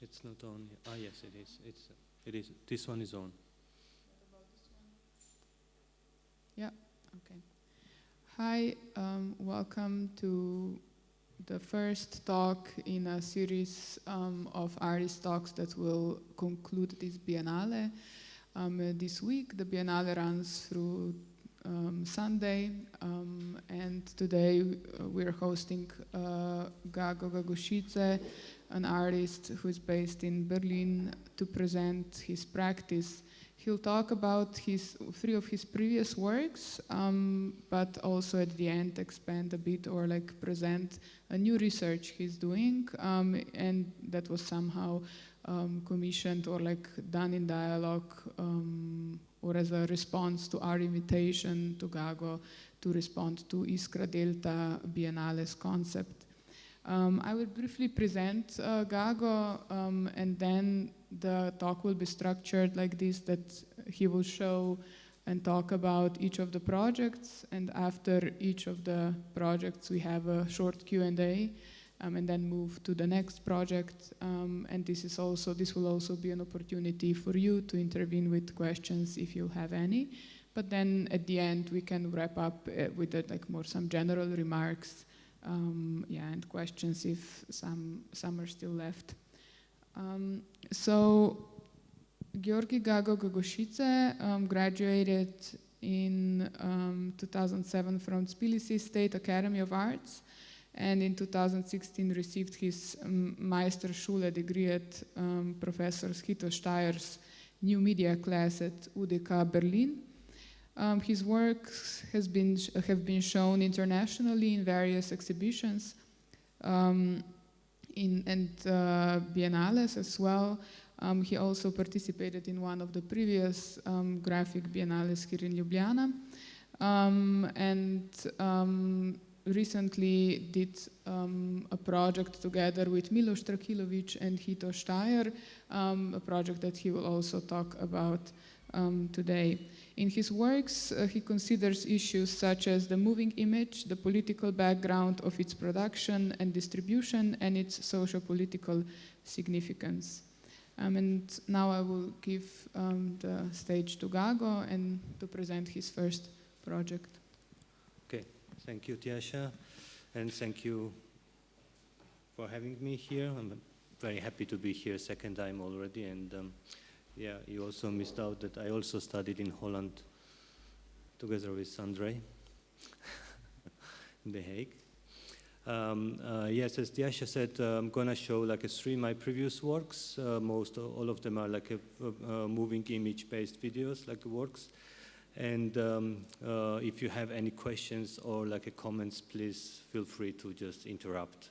It's not on. Ah, yes, it is. It is. This one is on. Yeah. Okay. Hi. Welcome to the first talk in a series of artist talks that will conclude this Biennale. This week, the Biennale runs through Sunday, and today we're hosting Gago Gagoshidze, an artist who is based in Berlin, to present his practice. He'll talk about three of his previous works, but also at the end expand a bit or present a new research he's doing, and that was somehow commissioned or done in dialogue or as a response to our invitation to Gago to respond to Iskra Delta Biennale's concept. I will briefly present Gago, and then the talk will be structured like this, that he will show and talk about each of the projects, and after each of the projects we have a short Q&A, and then move to the next project, and this will also be an opportunity for you to intervene with questions if you have any. But then at the end we can wrap up with more some general remarks, and questions if some are still left. So Giorgi Gago Gagoshidze graduated in 2007 from Tbilisi State Academy of Arts, and in 2016 received his Meisterschule degree at Professor Hito Steyerl's new media class at UDK Berlin. His works have been shown internationally in various exhibitions and biennales as well. He also participated in one of the previous graphic biennales here in Ljubljana, and recently did a project together with Milošem Trakilovićem and Hito Steyerl, a project that he will also talk about today. In his works, he considers issues such as the moving image, the political background of its production and distribution, and its socio-political significance. And now I will give the stage to Gago and to present his first project. Okay, thank you, Tjasa, and thank you for having me here. I'm very happy to be here second time already, and yeah, you also missed out that I also studied in Holland together with André in The Hague. Yes, as Tjasa said, I'm gonna show three of my previous works. All of them are moving image-based videos, works. And if you have any questions or comments, please feel free to just interrupt.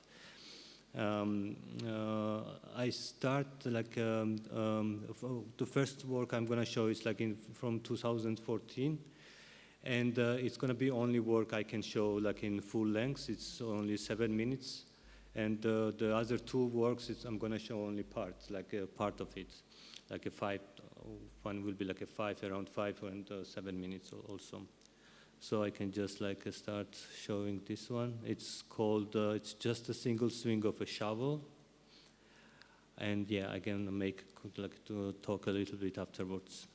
I start the first work I'm gonna show is from 2014, and it's gonna be only work I can show in full length. It's only 7 minutes, and the other two works I'm gonna show only parts, a part of it, a 5. One will be around 5 and 7 minutes also. So I can just start showing this one. It's called, it's just a single swing of a shovel. And yeah, I can to talk a little bit afterwards.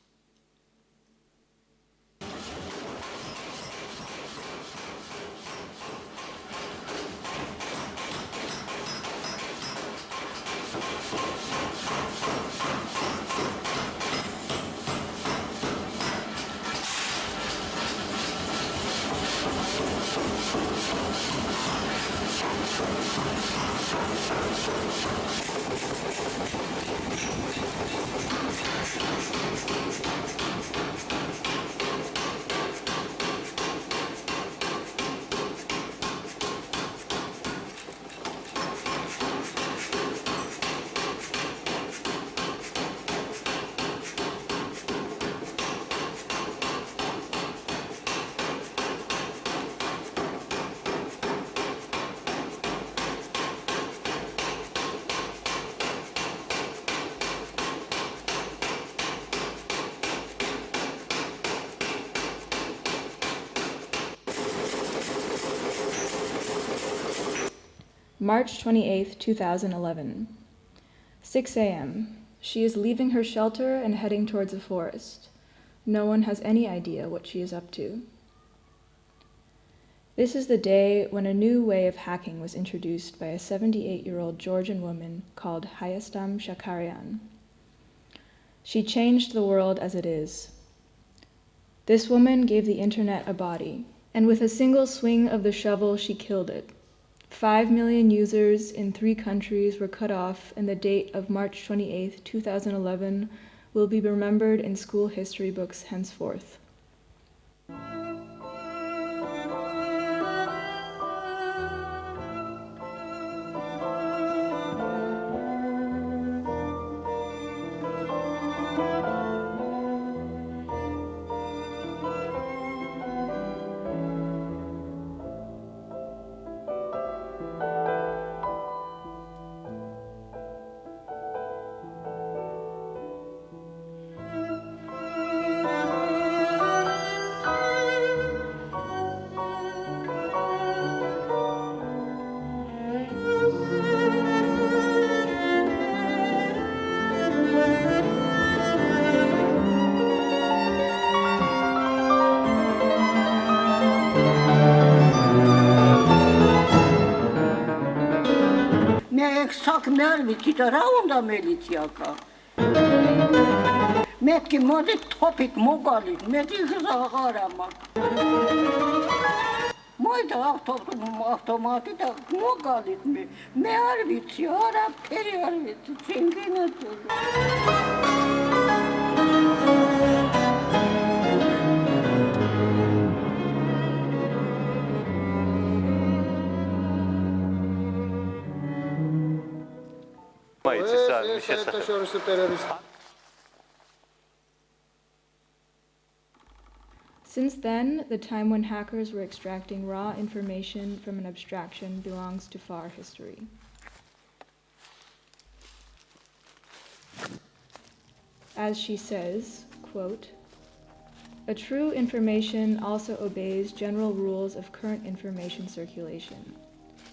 March 28, 2011. 6 a.m. She is leaving her shelter and heading towards a forest. No one has any idea what she is up to. This is the day when a new way of hacking was introduced by a 78-year-old Georgian woman called Hayastam Shakarian. She changed the world as it is. This woman gave the internet a body, and with a single swing of the shovel, she killed it. 5 million users in 3 countries were cut off, and the date of March 28, 2011 will be remembered in school history books henceforth. Kita raunda miliciaka. Metki modi topik mogalit, meti zaharama. Moida automati da mogalit me arvitsi, ara peri arvitsi, cingina tulu. Since then, the time when hackers were extracting raw information from an abstraction belongs to far history. As she says, quote, "A true information also obeys general rules of current information circulation,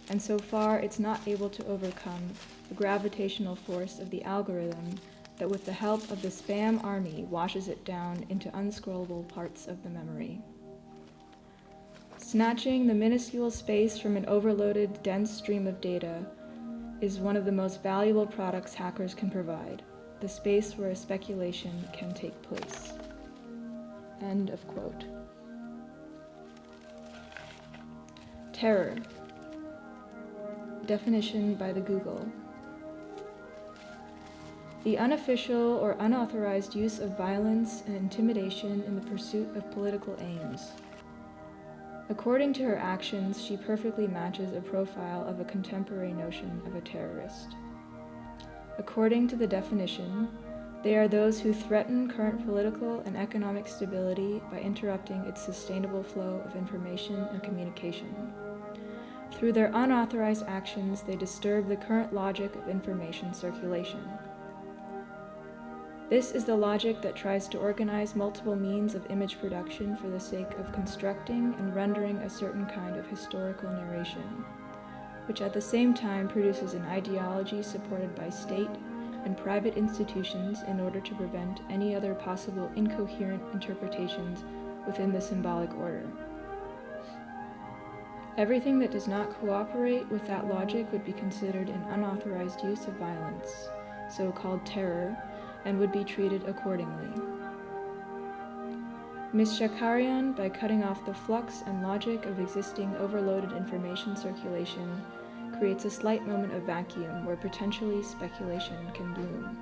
and so far it's not able to overcome the gravitational force of the algorithm that with the help of the spam army washes it down into unscrollable parts of the memory. Snatching the minuscule space from an overloaded, dense stream of data is one of the most valuable products hackers can provide, the space where a speculation can take place." End of quote. Terror. Definition by the Google. The unofficial or unauthorized use of violence and intimidation in the pursuit of political aims. According to her actions, she perfectly matches a profile of a contemporary notion of a terrorist. According to the definition, they are those who threaten current political and economic stability by interrupting its sustainable flow of information and communication. Through their unauthorized actions, they disturb the current logic of information circulation. This is the logic that tries to organize multiple means of image production for the sake of constructing and rendering a certain kind of historical narration, which at the same time produces an ideology supported by state and private institutions in order to prevent any other possible incoherent interpretations within the symbolic order. Everything that does not cooperate with that logic would be considered an unauthorized use of violence, so-called terror, and would be treated accordingly. Ms. Shakarian, by cutting off the flux and logic of existing overloaded information circulation, creates a slight moment of vacuum where potentially speculation can bloom.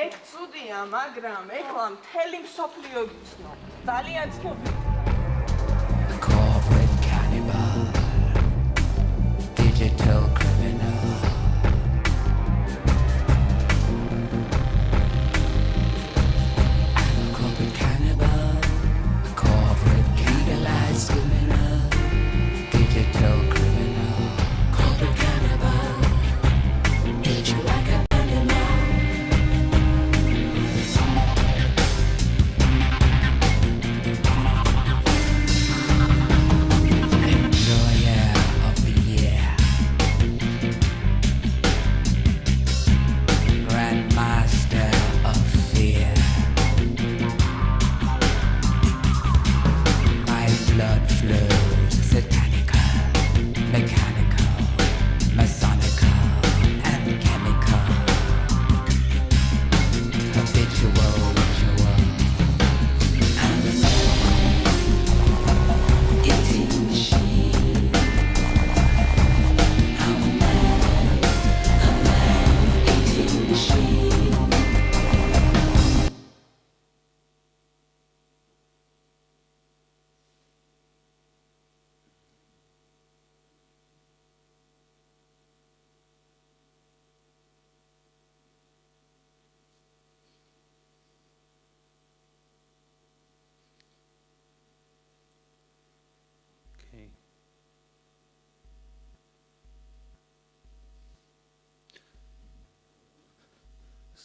Ek tsudija, მაგრამ ეხლა მთელი მსოფლიო გიცნო. ძალიან ცნობილი. Corporate cannibal, digital criminal. I'm a corporate cannibal, a corporate legalized criminal, digital criminal.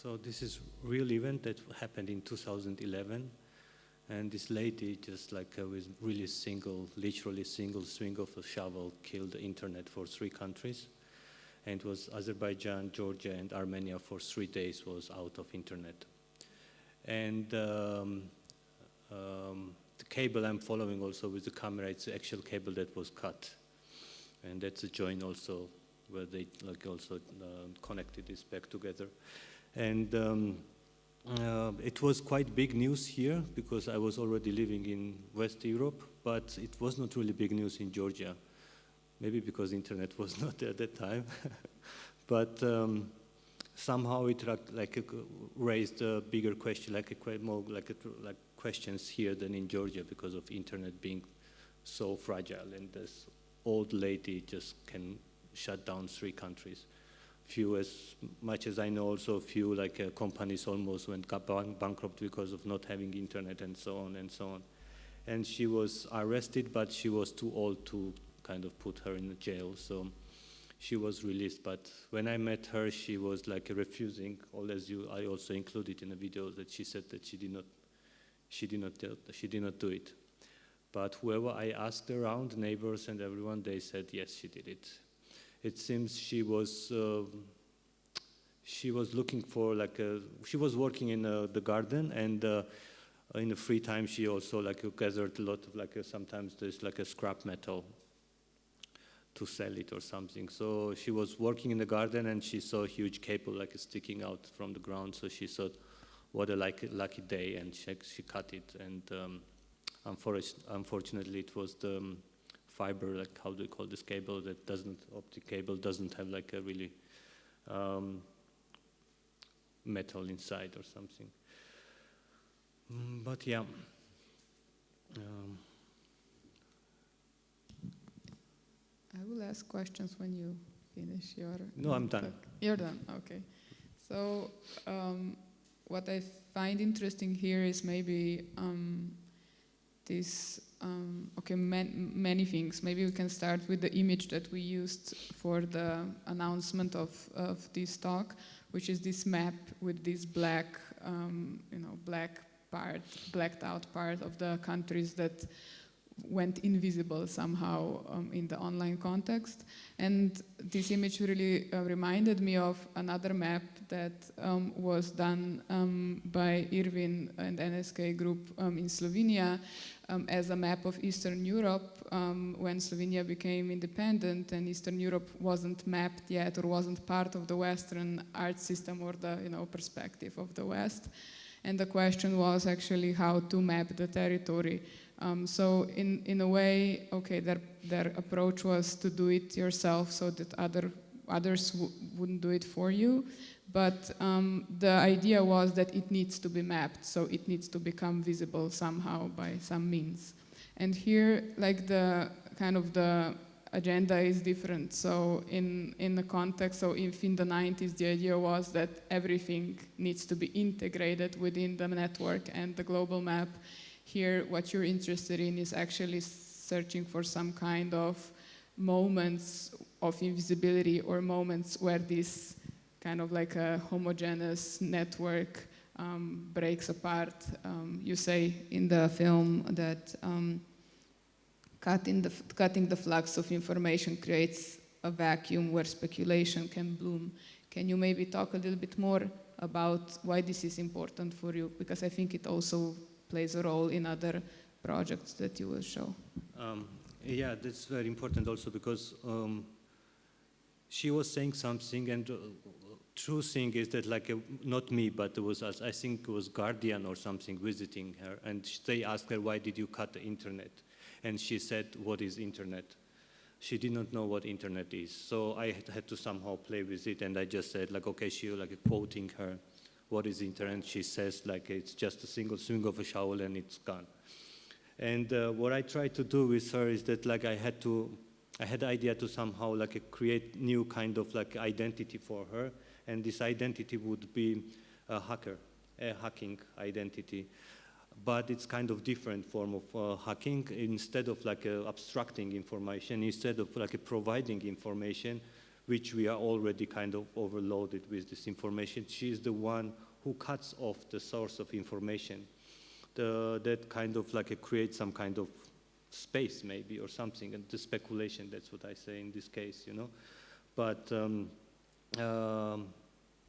So this is real event that happened in 2011, and this lady just like with literally single swing of a shovel killed the internet for 3 countries, and it was Azerbaijan, Georgia, and Armenia for 3 days was out of internet. And the cable I'm following also with the camera, it's the actual cable that was cut, and that's a joint also where they like also connected this back together. And it was quite big news here because I was already living in West Europe, but it was not really big news in Georgia. Maybe because internet was not there at that time. But somehow it raised a bigger question, more questions here than in Georgia because of internet being so fragile, and this old lady just can shut down 3 countries. Few, as much as I know, also few companies almost went bankrupt because of not having internet and so on and so on. And she was arrested, but she was too old to kind of put her in jail, so she was released. But when I met her, she was refusing. I also included in the video that she said that she did not do it. But whoever I asked around, neighbors and everyone, they said yes, she did it. It seems she was looking for she was working in the garden, and in the free time she also gathered a lot of sometimes there's a scrap metal to sell it or something. So she was working in the garden and she saw a huge cable sticking out from the ground. So she thought, what a lucky day, and she cut it. And unfortunately, it was the fiber, how do you call this cable, that optic cable doesn't have a really metal inside or something. But yeah. I will ask questions when you finish your... No, I'm done. You're done, okay. So what I find interesting here is maybe many things. Maybe we can start with the image that we used for the announcement of this talk, which is this map with this blacked out part of the countries that went invisible somehow in the online context. And this image really reminded me of another map that was done by Irvin and NSK group in Slovenia as a map of Eastern Europe when Slovenia became independent and Eastern Europe wasn't mapped yet or wasn't part of the Western art system or the perspective of the West. And the question was actually how to map the territory. So in a way, their approach was to do it yourself so that others wouldn't do it for you. But the idea was that it needs to be mapped, so it needs to become visible somehow by some means. And here, the kind of the agenda is different. So in the context, so if in the 90s the idea was that everything needs to be integrated within the network and the global map, here what you're interested in is actually searching for some kind of moments of invisibility or moments where this kind of a homogeneous network breaks apart. You say in the film that cutting the flux of information creates a vacuum where speculation can bloom. Can you maybe talk a little bit more about why this is important for you? Because I think it also plays a role in other projects that you will show. Yeah, that's very important also because she was saying something, and true thing is that not me, but it was I think it was Guardian or something visiting her, and they asked her, why did you cut the internet? And she said, what is internet? She did not know what internet is. So I had to somehow play with it, and I just said okay, she quoting her, what is internet? She says it's just a single swing of a shovel and it's gone. And what I tried to do with her is that I had the idea to somehow create new kind of identity for her, and this identity would be a hacking identity. But it's kind of different form of hacking. Instead of abstracting information, instead of providing information, which we are already kind of overloaded with this information. She is the one who cuts off the source of information. That kind of like creates some kind of space maybe or something, and the speculation, that's what I say in this case, you know. But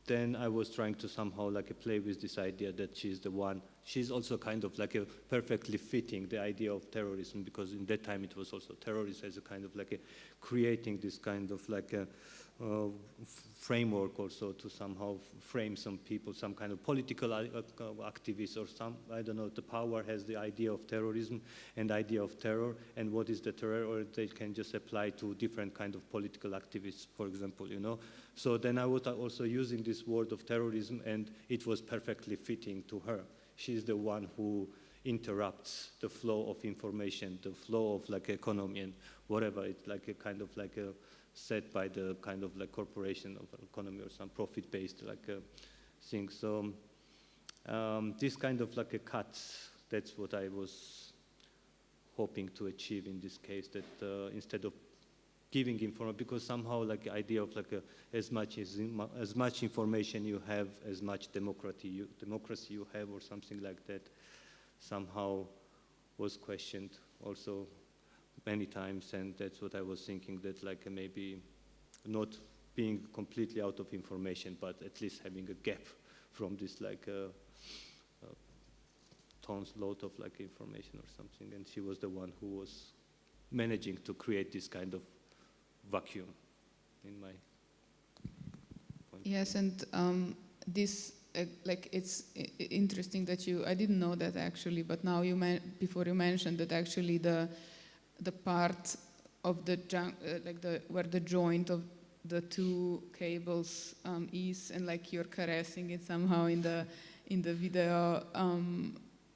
then I was trying to somehow like play with this idea that she's the one. She's also kind of like perfectly fitting the idea of terrorism, because in that time it was also terrorism as a kind of like creating this kind of like a framework also to somehow frame some people, some kind of political activists or some, I don't know, the power has the idea of terrorism and idea of terror, and what is the terror, or they can just apply to different kind of political activists, for example, you know. So then I was also using this word of terrorism, and it was perfectly fitting to her. She's the one who interrupts the flow of information, the flow of like economy and whatever. It's like a kind of like a set by the kind of like corporation of economy or some profit-based like thing. So this kind of like a cut, that's what I was hoping to achieve in this case, that instead of giving information, because somehow like the idea of like as much information you have, as much democracy you have, or something like that, somehow was questioned also many times, and that's what I was thinking, that like maybe not being completely out of information, but at least having a gap from this like tons load of like information or something, and she was the one who was managing to create this kind of vacuum in my point. Yes, and this like it's interesting that I didn't know that actually, but now before you mentioned that actually the part of the where the joint of the two cables is, and like you're caressing it somehow in the video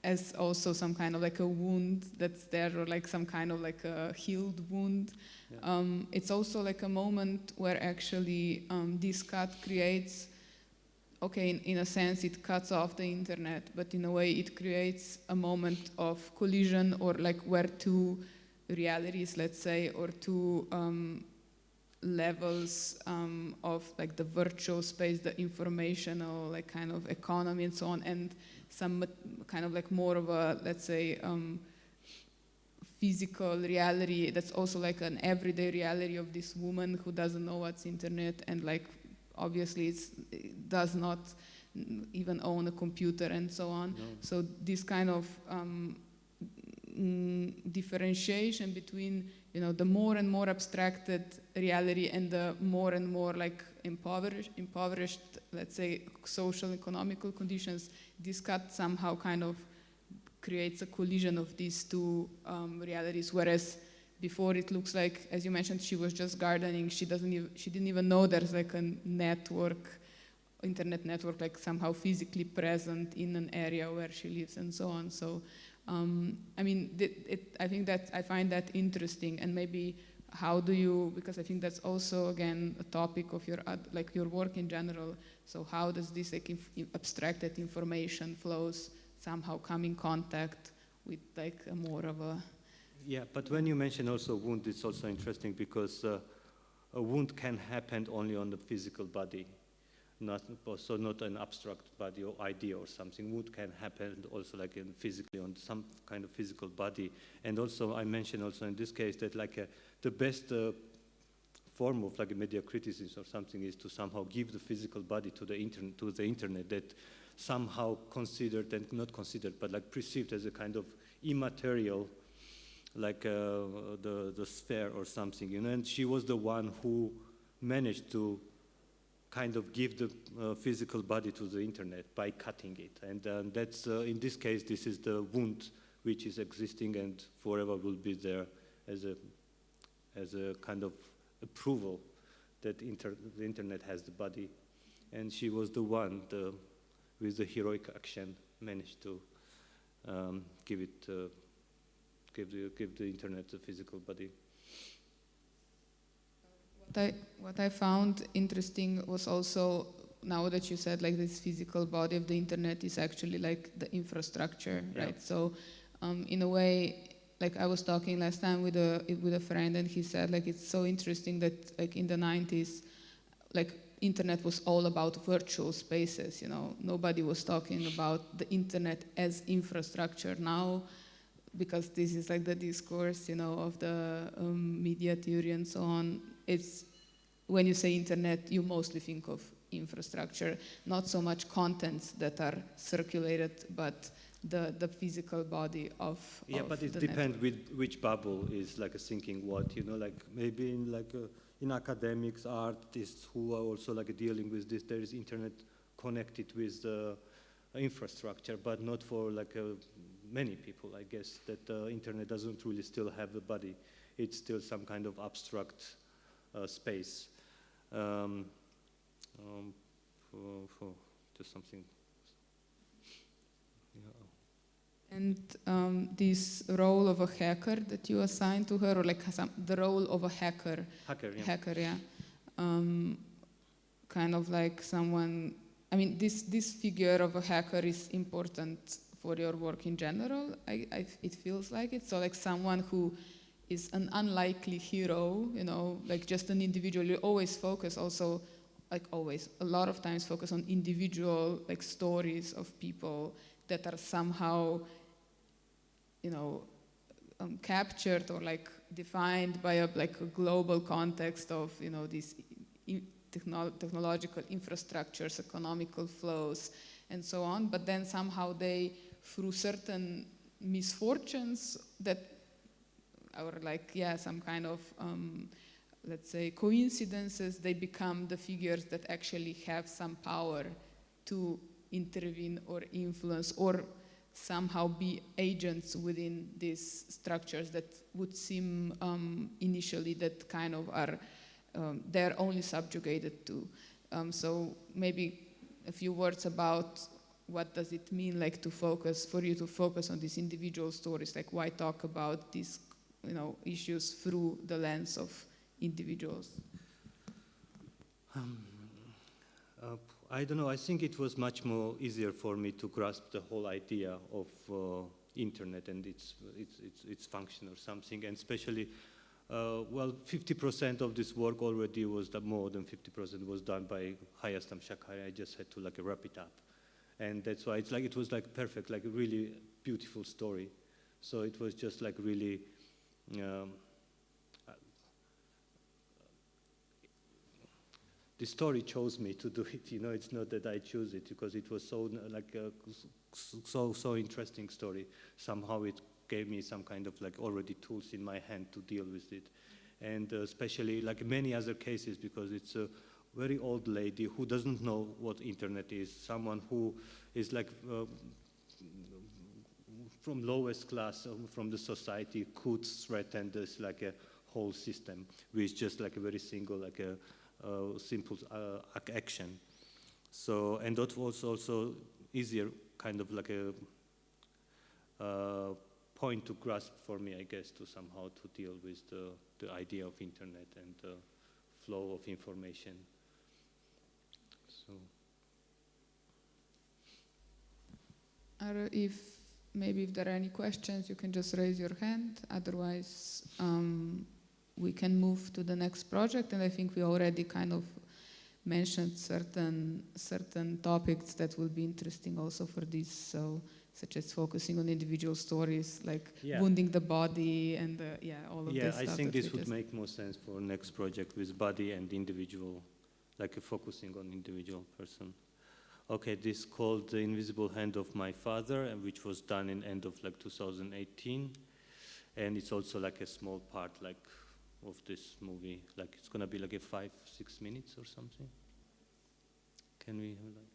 as also some kind of like a wound that's there, or like some kind of like a healed wound. Yeah. It's also like a moment where actually this cut creates, okay, in a sense it cuts off the internet, but in a way it creates a moment of collision, or like where two realities, let's say, or two levels of like the virtual space, the informational like kind of economy and so on, and some kind of like more of a, let's say, physical reality that's also like an everyday reality of this woman who doesn't know what's internet, and like obviously it does not even own a computer and so on. No. So this kind of differentiation between, you know, the more and more abstracted reality and the more and more like impoverished, let's say, social economical conditions, this cut somehow kind of creates a collision of these two realities, whereas before it looks like, as you mentioned, she was just gardening. She didn't even know there's like a network, internet network, like somehow physically present in an area where she lives and so on. So, I mean, I think that I find that interesting, and maybe how do you, because I think that's also again a topic of your work in general. So how does this like abstracted information flows somehow come in contact with like a more of a... Yeah, but when you mention also wound, it's also interesting, because a wound can happen only on the physical body, not an abstract body or idea or something. Wound can happen also like physically on some kind of physical body. And also I mentioned also in this case that like the best form of like a media criticism or something is to somehow give the physical body to the internet that somehow considered, and not considered, but like perceived as a kind of immaterial, like the sphere or something, you know. And she was the one who managed to kind of give the physical body to the internet by cutting it. And that's, in this case, this is the wound which is existing and forever will be there as a kind of approval that the internet has the body. And she was the one, with the heroic action, managed to give the internet a physical body. What I found interesting was also, now that you said like this physical body of the internet is actually like the infrastructure, yeah. Right? So in a way, like I was talking last time with a friend, and he said like it's so interesting that like in the 90s like internet was all about virtual spaces, you know. Nobody was talking about the internet as infrastructure now, because this is like the discourse, you know, of the media theory and so on. It's, when you say internet, you mostly think of infrastructure, not so much contents that are circulated, but the physical body of but it the depends network. with which bubble is like thinking what, you know, like maybe in in academics, artists who are also like dealing with this, there is internet connected with the infrastructure, but not for like many people. I guess that the internet doesn't really still have a body. It's still some kind of abstract space. For just something. Yeah. And this role of a hacker that you assign to her, or like the role of a hacker. Hacker, yeah. Kind of like someone, I mean, this figure of a hacker is important for your work in general, it feels like it. So like someone who is an unlikely hero, you know, like just an individual. You always focus also, like always, a lot of times focus on individual like stories of people that are somehow, you know, captured or like defined by a global context of, you know, these technological infrastructures, economical flows, and so on. But then somehow they, through certain misfortunes that or like, yeah, some kind of, let's say, coincidences, they become the figures that actually have some power to intervene or influence or somehow be agents within these structures that would seem initially that kind of are, they're only subjugated to. So maybe a few words about what does it mean, like, to focus, for you to focus on these individual stories, like why talk about these, you know, issues through the lens of individuals? I don't know. I think it was much more easier for me to grasp the whole idea of internet and its function or something, and especially, well, 50% of this work already was more than 50% was done by Hayastam Shakari. I just had to like wrap it up, and that's why it's like it was like perfect, like a really beautiful story. So it was just like really. The story chose me to do it, you know. It's not that I choose it, because it was so like so interesting story. Somehow it gave me some kind of like already tools in my hand to deal with it, and especially like many other cases, because it's a very old lady who doesn't know what internet is, someone who is like from lowest class from the society, could threaten this like a whole system with just like a very single like a simple action. So, and that was also easier kind of like a point to grasp for me, I guess, to somehow to deal with the idea of internet and the flow of information. So, if there are any questions, you can just raise your hand. Otherwise, we can move to the next project, and I think we already kind of mentioned certain topics that will be interesting also for this, so such as focusing on individual stories, like wounding the body and all of this stuff. Yeah, I think this would make more sense for next project with body and individual, like focusing on individual person. Okay, this is called The Invisible Hand of My Father, and which was done in end of like 2018, and it's also like a small part like of this movie, like it's gonna be like a 5-6 minutes or something. Can we have like?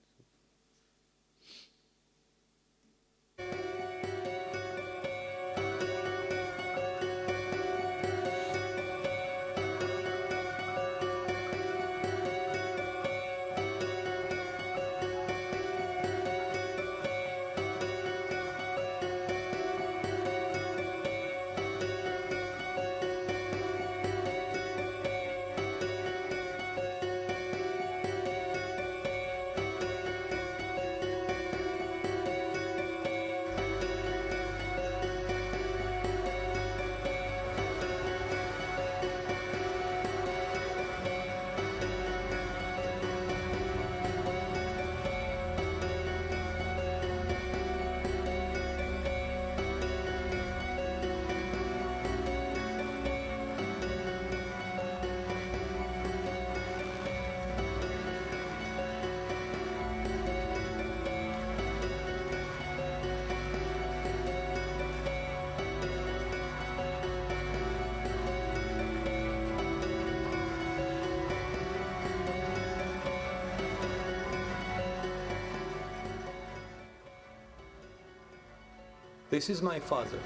This is my father,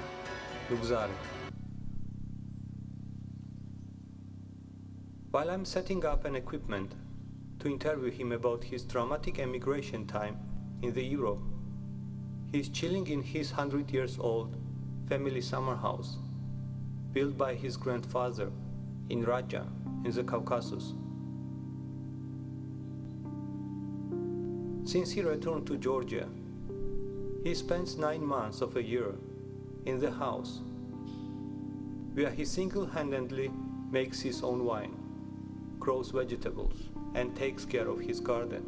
Lugzari. While I'm setting up an equipment to interview him about his traumatic emigration time in the Europe, he's chilling in his 100 years old family summer house, built by his grandfather in Raja, in the Caucasus. Since he returned to Georgia, he spends 9 months of a year in the house, where he single-handedly makes his own wine, grows vegetables, and takes care of his garden.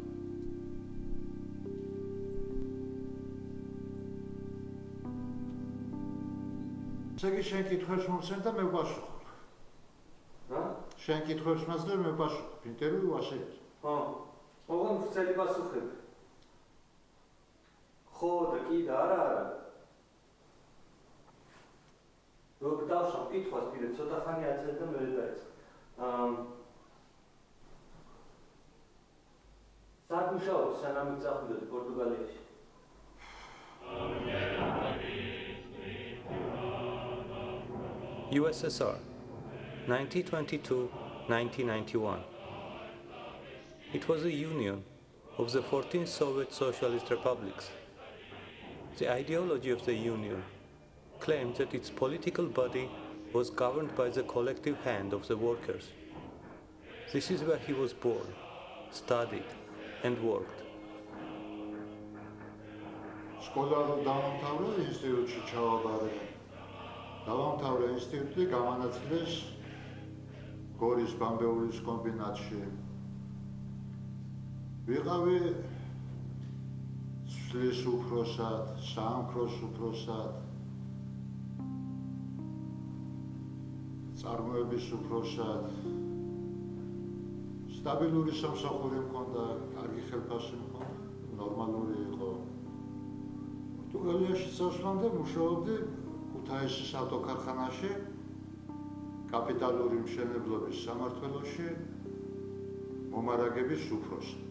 Սեգի շեն կիտխոս մուսեն դա մեր բաշուխ։ Հա? Շեն կիտխոս մազդեր մեր բաշուխ, պինտերու ու աշեր։ Հա, ողան վծելի բասուխ եք։ Խոդը կի դարա արա։ Դոք դավշան պիտխոս պիրետ, սոտա խանի ացետը մեր դայց։ Սարկուշավ, սանամի ծախուլը, Պորտուգալիաշ։ USSR, 1922-1991. It was a union of the 14 Soviet Socialist republics. The ideology of the union claimed that its political body was governed by the collective hand of the workers. This is where he was born, studied, and worked. Շկոլարը դավանթավրը ինստիտուտի չավաբարը։ Դավանթավրը ինստիտուտի գամանացլես գորիս բամբեուլիս կոմբինացի։ Վիղավի սլիս ուպրոսատ, սամքրոս ուպրոսատ, ծարմոյբիս ուպրոսատ, ստաբիլուրի սամսախուրիմ կոնդա, արգի խելպասիմ կոնդ, նորմալուրի իղո։ Պորտուգալիաշի ծաշլանդը մուշողովդի ութայիսիս ավտոքարխանաշի, կապիտալուրիմ շենեբլոբիս սամարտվելոշի, մոմարագեբիս ուպրոսատ։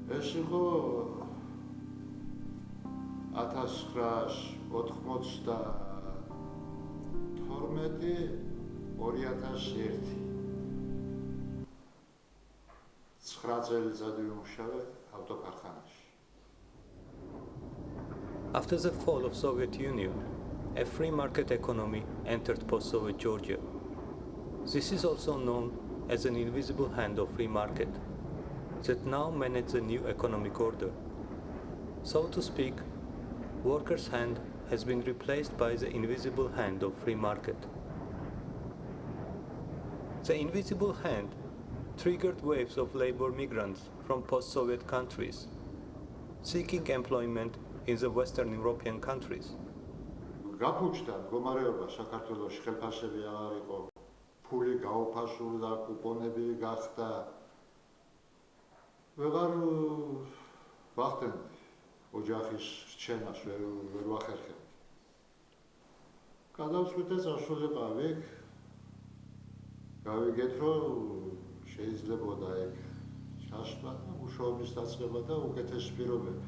Ես իղո 1992 2001 After the fall of Soviet Union, a free market economy entered post-Soviet Georgia. This is also known as an invisible hand of free market that now manages the new economic order. So to speak, workers' hand has been replaced by the invisible hand of free market. The invisible hand triggered waves of labor migrants from post-Soviet countries, seeking employment in the Western European countries. Գապուչտան գոմարեովա Շաքարտվելոշ խելփաշեվի աղարիկո փուլի գաուփաշուրդա կուպոնեբի գախտա վեղար վախտեն օջախիս չենաշ վերուախերխեն կադავს ուտես աշոլի բավեք գավի գետրո շեիզլե բոդայեք շաշպատը ու շոմիստացլեվադա ու կեթե սպիրովեպ.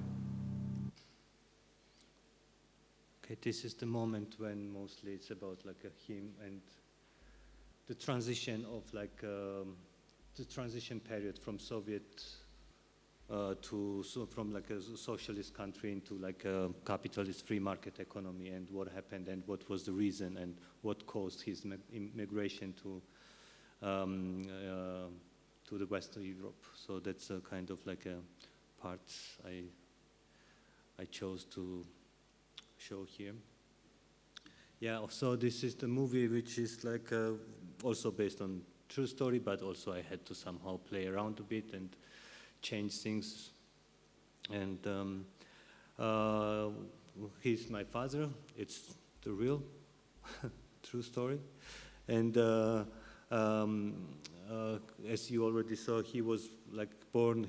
Okay, this is the moment when mostly it's about like him and the transition of like the transition period from Soviet from like a socialist country into like a capitalist free market economy, and what happened and what was the reason and what caused his migration to the Western Europe. So that's a kind of like a part I chose to show here. Yeah, so this is the movie which is like also based on true story, but also I had to somehow play around a bit and change things. And he's my father. It's the real true story. And as you already saw, he was born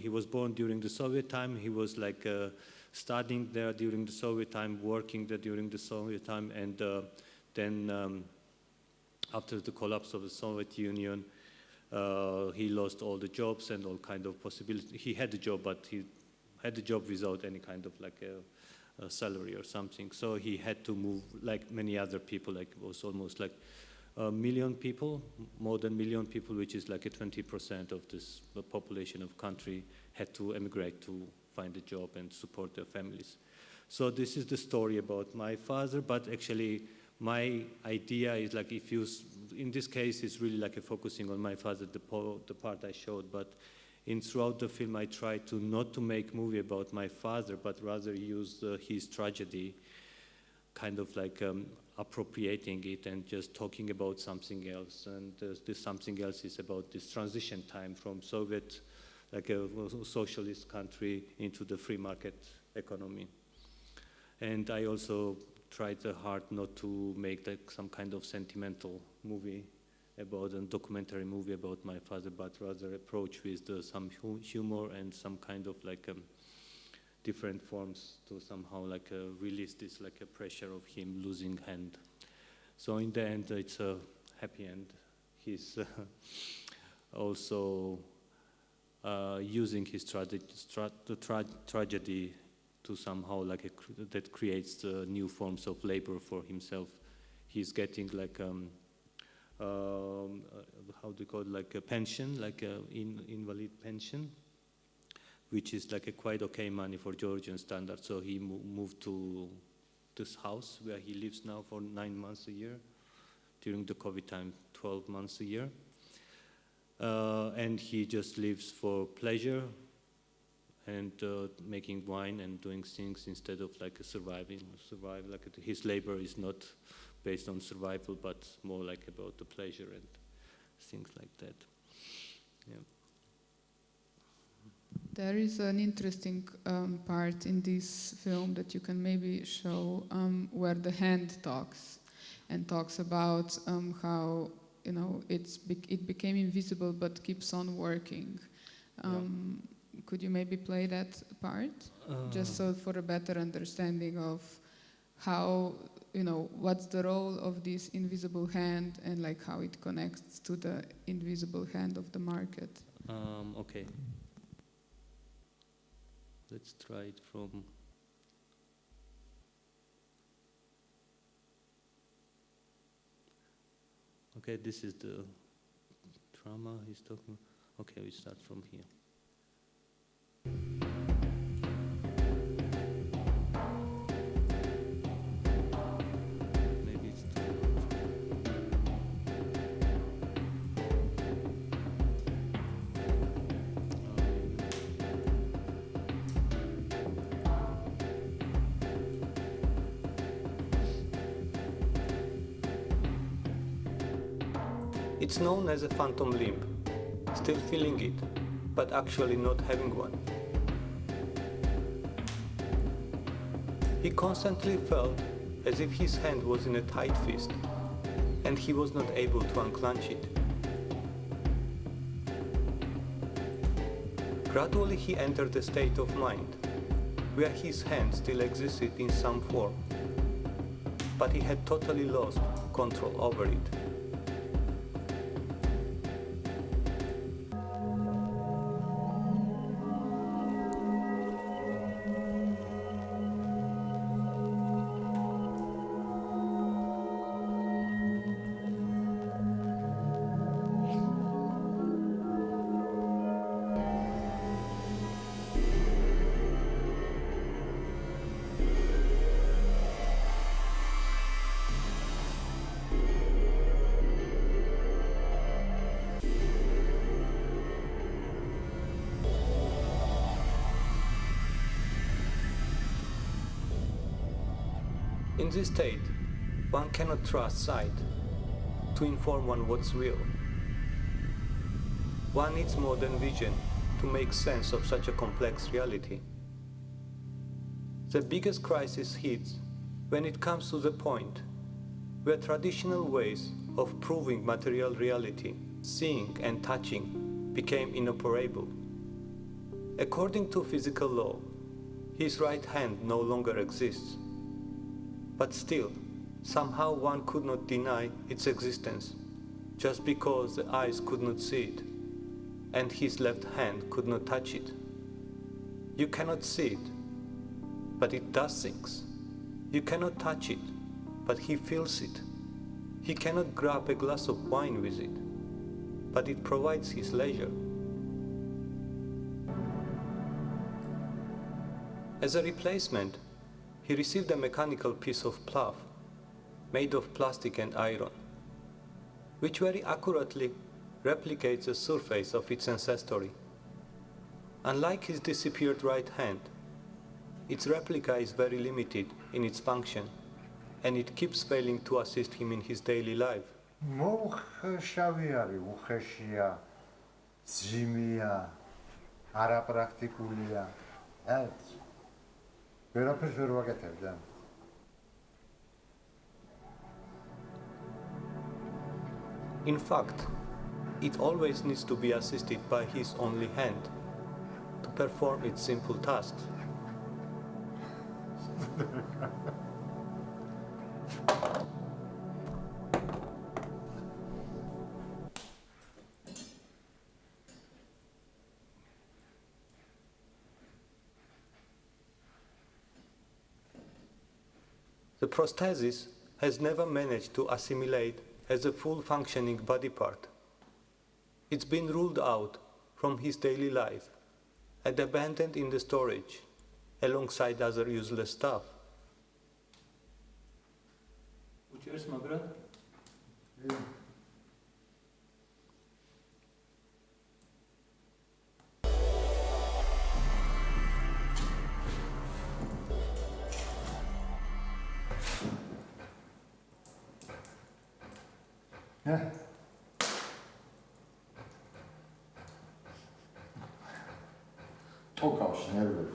during the Soviet time. He was like studying there during the Soviet time, working there during the Soviet time, and then after the collapse of the Soviet Union, he lost all the jobs and all kind of possibilities. He had a job, but he had a job without any kind of like salary or something. So he had to move like many other people, like it was almost like a million people, more than 1 million people, which is like a 20% of this population of country, had to emigrate to find a job and support their families. So this is the story about my father, but actually my idea is like if you, in this case, it's really like a focusing on my father, the part I showed, but throughout the film I try to not to make movie about my father, but rather use his tragedy, kind of like appropriating it and just talking about something else. And this something else is about this transition time from Soviet, like a socialist country, into the free market economy. And I also tried hard not to make like some kind of sentimental movie about a documentary movie about my father, but rather approach with some humor and some kind of like different forms to somehow like release this like a pressure of him losing hand. So in the end, it's a happy end. He's also using his tragedy to somehow like that creates new forms of labor for himself. He's getting like how do you call it, like a pension, like a invalid pension, which is like a quite okay money for Georgian standards. So he moved to this house where he lives now for 9 months a year. During the COVID time, 12 months a year. And he just lives for pleasure and making wine and doing things instead of like survive. Like his labor is not based on survival, but more like about the pleasure and things like that. Yeah. There is an interesting part in this film that you can maybe show where the hand talks and talks about how it became invisible but keeps on working. Could you maybe play that part, just so for a better understanding of how what's the role of this invisible hand and like how it connects to the invisible hand of the market? Okay. Let's try it from. Okay, this is the drama he's talking. Okay, we start from here. Maybe it's It's known as a phantom limb, still feeling it, but actually not having one. He constantly felt as if his hand was in a tight fist, and he was not able to unclench it. Gradually he entered a state of mind, where his hand still existed in some form, but he had totally lost control over it. In this state, one cannot trust sight to inform one what's real. One needs more than vision to make sense of such a complex reality. The biggest crisis hits when it comes to the point where traditional ways of proving material reality, seeing and touching, became inoperable. According to physical law, his right hand no longer exists. But still, somehow one could not deny its existence, just because the eyes could not see it, and his left hand could not touch it. You cannot see it, but it does things. You cannot touch it, but he feels it. He cannot grab a glass of wine with it, but it provides his leisure. As a replacement, he received a mechanical piece of plough made of plastic and iron, which very accurately replicates the surface of its ancestry. Unlike his disappeared right hand, its replica is very limited in its function, and it keeps failing to assist him in his daily life. მოუხეშავი არის, უხეშია, ძიმია, არაპრაქტიკულია. ვერაფერს ვერ ვაკეთებდა. In fact, it always needs to be assisted by his only hand to perform its simple tasks. The prosthesis has never managed to assimilate as a full functioning body part. It's been ruled out from his daily life and abandoned in the storage alongside other useless stuff. Pokaż, nerwy.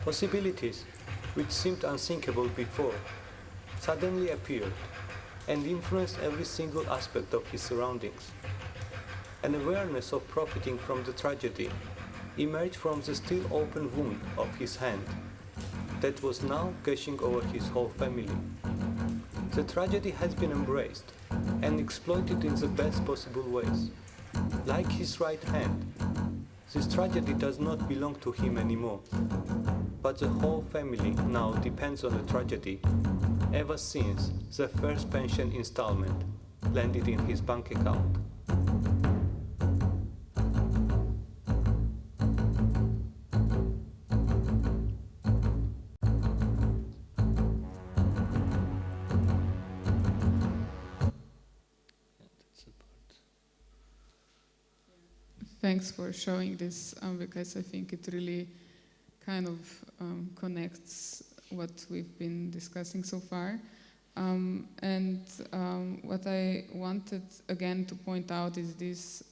Possibilities which seemed unthinkable before suddenly appeared and influenced every single aspect of his surroundings. An awareness of profiting from the tragedy emerged from the still open wound of his hand that was now gushing over his whole family. The tragedy has been embraced and exploited in the best possible ways. Like his right hand, this tragedy does not belong to him anymore, but the whole family now depends on the tragedy ever since the first pension installment landed in his bank account. Thanks for showing this, because I think it really kind of connects what we've been discussing so far. What I wanted again to point out is this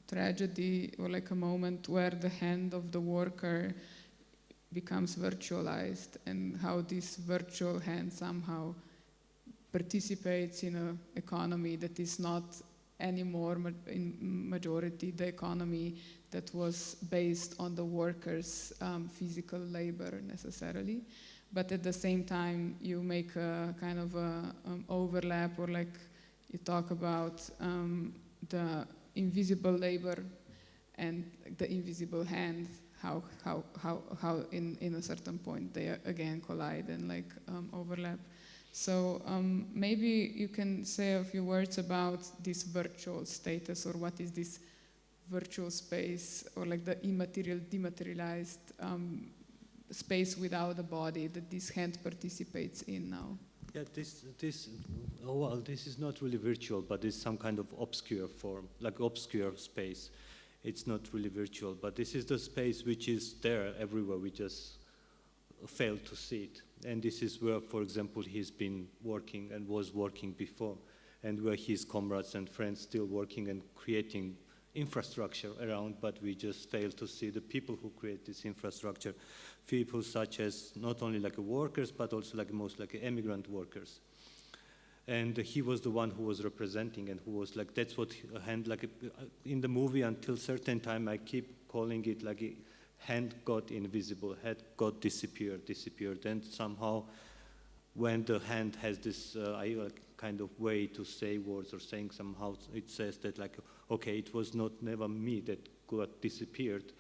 tragedy, or like a moment where the hand of the worker becomes virtualized, and how this virtual hand somehow participates in an economy that is not anymore in majority the economy that was based on the workers' physical labor necessarily, but at the same time you make a kind of a overlap, or like you talk about the invisible labor and the invisible hand, how in a certain point they again collide and like overlap. So maybe you can say a few words about this virtual status, or what is this virtual space, or like the immaterial, dematerialized space without a body that this hand participates in now. Yeah, this is not really virtual, but it's some kind of obscure form, like obscure space. It's not really virtual, but this is the space which is there everywhere. We just fail to see it. And this is where, for example, he's been working and was working before, and where his comrades and friends still working and creating infrastructure around, but we just fail to see the people who create this infrastructure, people such as not only like workers, but also like most like immigrant workers. And he was the one who was representing, and who was like, that's what hand, like in the movie until certain time, I keep calling it like a hand got invisible, head got disappeared. And somehow when the hand has this kind of way to say words or saying somehow, it says that like, okay, it was not never me that got disappeared,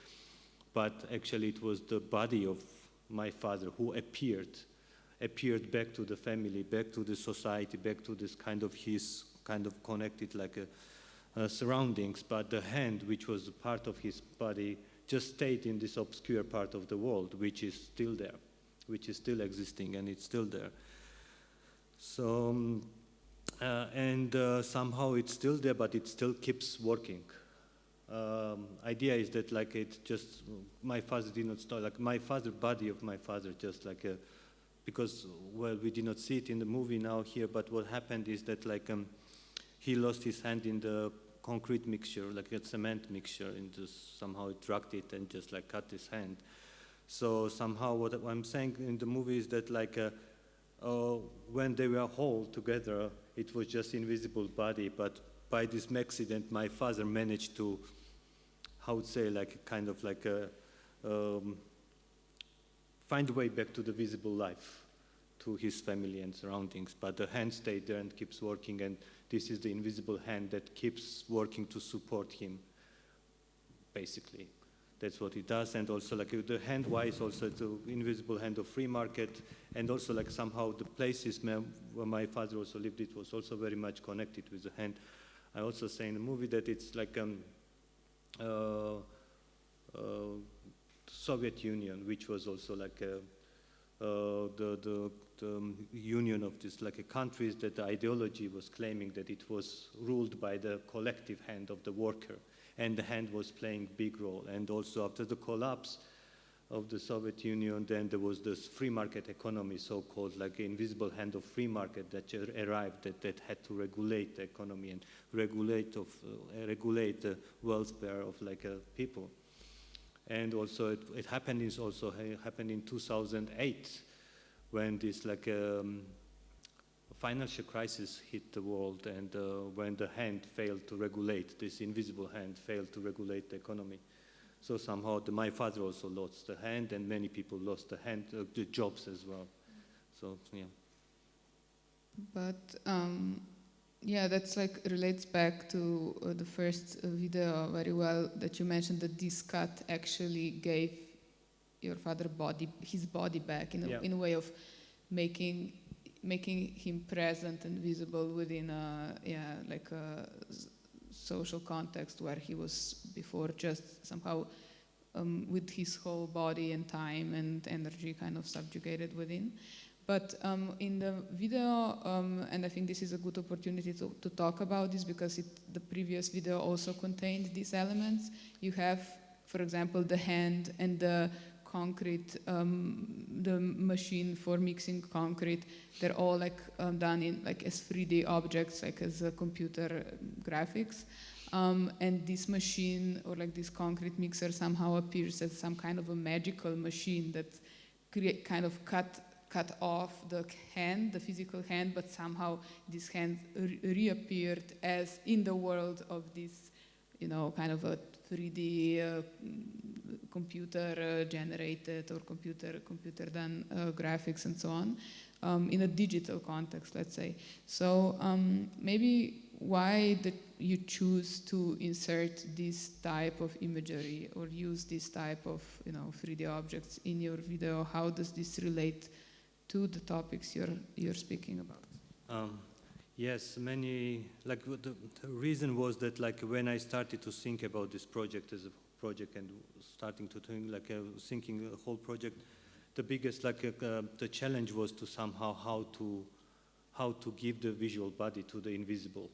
but actually it was the body of my father who appeared back to the family, back to the society, back to this kind of his kind of connected like surroundings. But the hand, which was part of his body, just stayed in this obscure part of the world, which is still there, which is still existing, and it's still there. So, somehow it's still there, but it still keeps working. Idea is that like it just, my father did not start, like my father, body of my father, just like because, well, we did not see it in the movie now here, but what happened is that like he lost his hand in the concrete mixture, like a cement mixture, and just somehow it drugged it and just like cut his hand. So somehow what I'm saying in the movie is that like when they were whole together, it was just invisible body, but by this accident, my father managed to, how would say, like kind of like find a way back to the visible life, to his family and surroundings. But the hand stayed there and keeps working, and this is the invisible hand that keeps working to support him, basically. That's what it does. And also like the hand-wise, also the invisible hand of free market, and also like somehow the places where my father also lived, it was also very much connected with the hand. I also say in the movie that it's like Soviet Union, which was also like the union of this like countries that the ideology was claiming that it was ruled by the collective hand of the worker, and the hand was playing big role. And also after the collapse of the Soviet Union, then there was this free market economy, so-called like invisible hand of free market that arrived, that had to regulate the economy and regulate the welfare of like people. And also it happened in 2008, when this like financial crisis hit the world, and when the hand failed to regulate, this invisible hand failed to regulate the economy. So somehow my father also lost the hand, and many people lost the hand, the jobs as well. So yeah. But yeah, that's like relates back to the first video very well, that you mentioned that this cut actually gave your father his body back in a way of making him present and visible within a social context where he was before just somehow with his whole body and time and energy kind of subjugated within. But in the video, and I think this is a good opportunity to talk about this, because the previous video also contained these elements. You have, for example, the hand and the concrete, the machine for mixing concrete. They're all like done in like as 3D objects, like as computer graphics. And this machine, or like this concrete mixer, somehow appears as some kind of a magical machine that kind of cut off the hand, the physical hand, but somehow this hand reappeared as in the world of this, kind of a 3D computer generated or computer done graphics and so on, in a digital context, let's say. So maybe why did you choose to insert this type of imagery or use this type of 3D objects in your video? How does this relate to the topics you're speaking about? Yes, many, like the reason was that like when I started to think about this project as a project and starting to think like thinking the whole project, the biggest the challenge was to somehow how to give the visual body to the invisible,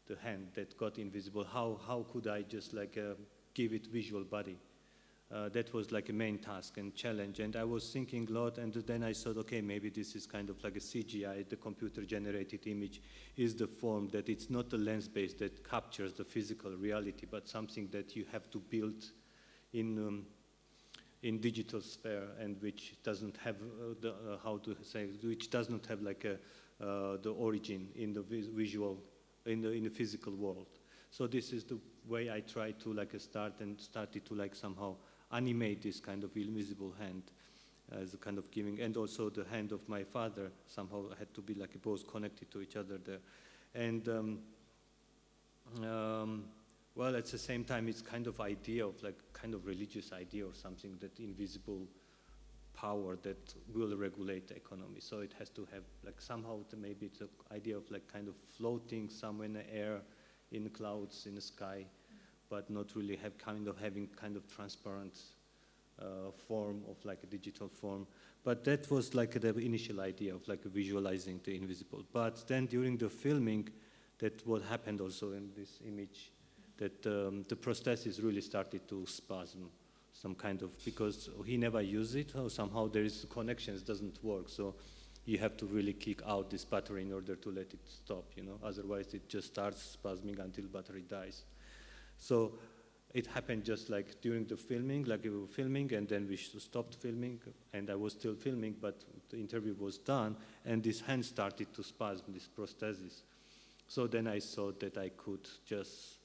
the hand that got invisible. How could I just give it visual body? that was like a main task and challenge. And I was thinking a lot, and then I thought, okay, maybe this is kind of like a CGI, the computer-generated image is the form, that it's not a lens-based that captures the physical reality, but something that you have to build in digital sphere, and which doesn't have which does not have like the origin in the visual, in the physical world. So this is the way I try to like started to like somehow animate this kind of invisible hand as a kind of giving, and also the hand of my father somehow had to be like both connected to each other there. And well, at the same time, it's kind of idea of like kind of religious idea or something, that invisible power that will regulate the economy. So it has to have like somehow maybe it's an idea of like kind of floating somewhere in the air, in the clouds, in the sky, but not really having kind of transparent form of like a digital form. But that was like the initial idea of like visualizing the invisible. But then during the filming, that what happened also in this image, that the prosthesis really started to spasm, some kind of, because he never used it, or somehow there is connections, doesn't work. So you have to really kick out this battery in order to let it stop, you know, otherwise it just starts spasming until battery dies. So it happened just like during the filming, like we were filming and then we stopped filming and I was still filming, but the interview was done and this hand started to spasm, this prosthesis. So then I thought that I could just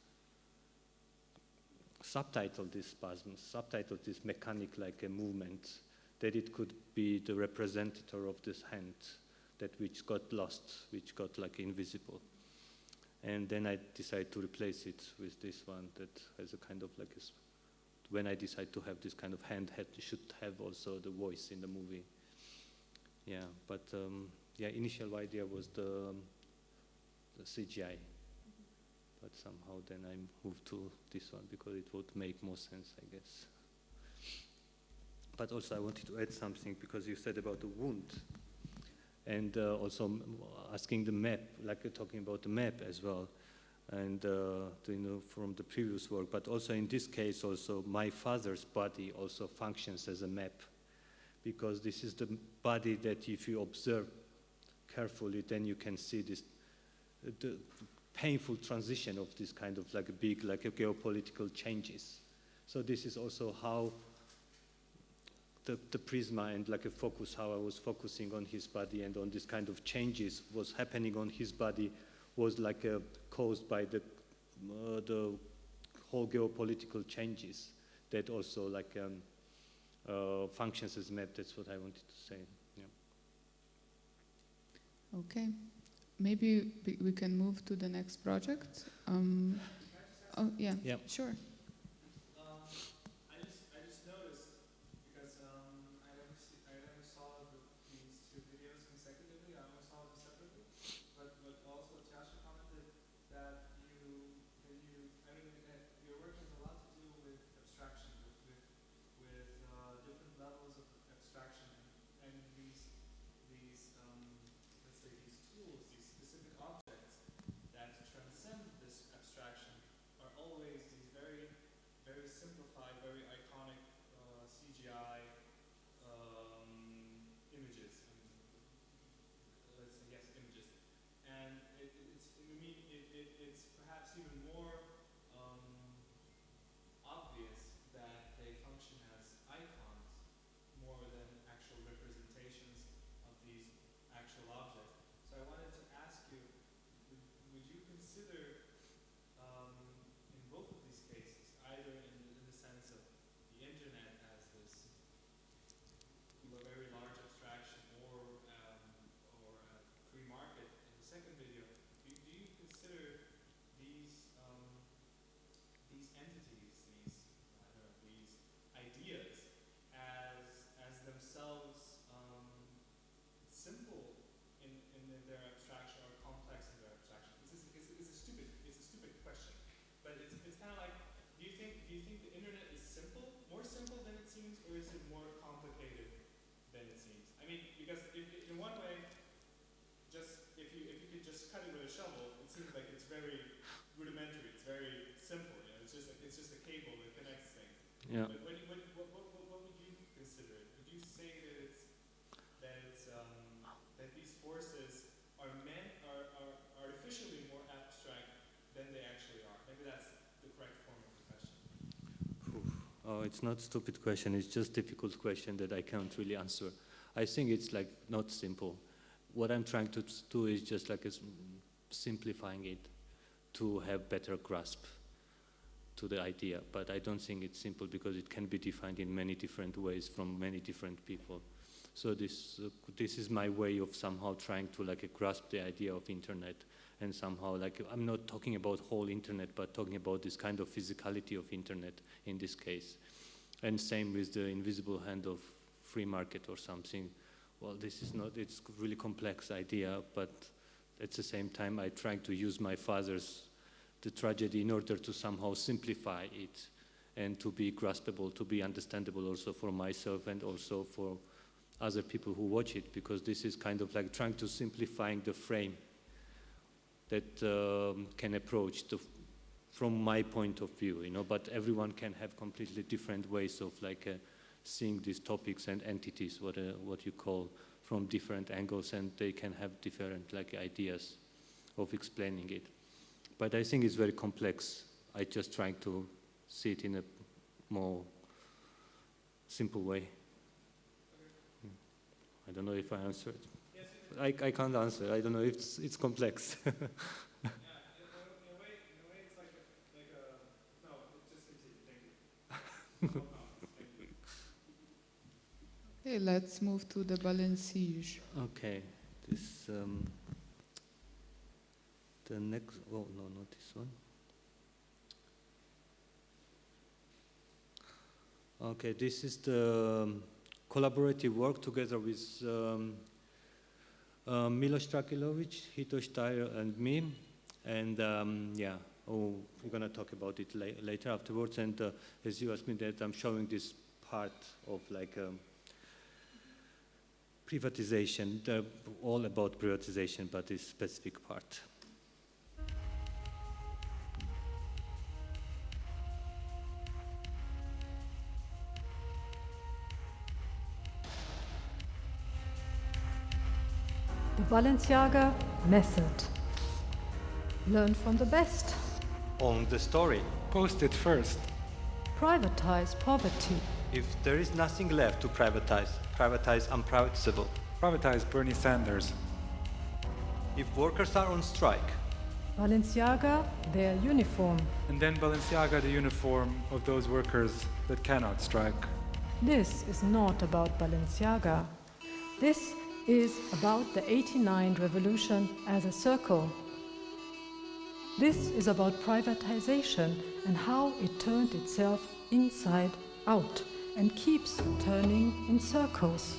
subtitle this spasm, subtitle this mechanic like a movement, that it could be the representative of this hand that which got lost, which got like invisible. And then I decided to replace it with this one that has a kind of like when I decide to have this kind of hand, should have also the voice in the movie. Yeah, but yeah, initial idea was the CGI. But somehow then I moved to this one because it would make more sense, I guess. But also I wanted to add something because you said about the wound, and also asking the map, like talking about the map as well, and you know, from the previous work. But also in this case, also my father's body also functions as a map, because this is the body that if you observe carefully, then you can see this the painful transition of this kind of like a big like a geopolitical changes. So this is also how the prisma and like a focus, how I was focusing on his body and on this kind of changes was happening on his body, was like caused by the whole geopolitical changes that also like functions as map. That's what I wanted to say. Yeah. Okay. Maybe we can move to the next project. Oh, yeah, Yeah. Sure. I just noticed, because I never saw these two videos consecutively, I only saw them separately, but also Tasha commented that your work has a lot to do with abstraction, with different levels of abstraction, and these let's say these tools, these specific objects that transcend this abstraction are always these very, very simplified, very iconic CGI images. Let's say, yes, images. And it's perhaps even more obvious that they function as icons more than actual representations of these actual objects. So I wanted to ask you, would you consider, in both of these cases, either in the sense of the internet as this very large abstraction, or free market in the second video, do you consider these entities, these ideas as themselves simple in their abstraction, or complex in their abstraction? It's a stupid question, but it's kind of like, do you think the internet is more simple than it seems, or is it more complicated than it seems? I mean, because in one way, if you could just cut it with a shovel, it seems like it's very rudimentary. It's very simple. You know, it's just a cable that connects things. Yeah. But Oh, it's not a stupid question. It's just a difficult question that I can't really answer. I think it's like not simple. What I'm trying to do is just like simplifying it to have better grasp to the idea. But I don't think it's simple because it can be defined in many different ways from many different people. So this is my way of somehow trying to like grasp the idea of internet, and somehow like I'm not talking about whole internet, but talking about this kind of physicality of internet in this case. And same with the invisible hand of free market or something. Well, this is not, it's a really complex idea, but at the same time I try to use my father's the tragedy in order to somehow simplify it and to be graspable, to be understandable also for myself and also for other people who watch it, because this is kind of like trying to simplifying the frame that can approach from my point of view, you know, but everyone can have completely different ways of like seeing these topics and entities, what you call, from different angles, and they can have different like ideas of explaining it. But I think it's very complex. I just trying to see it in a more simple way. I don't know if I answered. Yes, I can't answer. I don't know if it's complex. yeah, in a way, it's like a no, just continue. Thank you. Thank you. Okay, let's move to the Balenciege. Okay, this the next. Oh no, not this one. Okay, this is the collaborative work together with Milošem Trakilovićem, Hito Steyerl, and me. And yeah, we're going to talk about it later afterwards. And as you asked me that, I'm showing this part of like privatization, all about privatization, but this specific part. The Balenciage method. Learn from the best. Own the story. Post it first. Privatize poverty. If there is nothing left to privatize, privatize unprivatizable. Privatize Bernie Sanders. If workers are on strike, Balenciage their uniform. And then Balenciaga the uniform of those workers that cannot strike. This is not about Balenciaga. This is about the 89 revolution as a circle. This is about privatization and how it turned itself inside out and keeps turning in circles,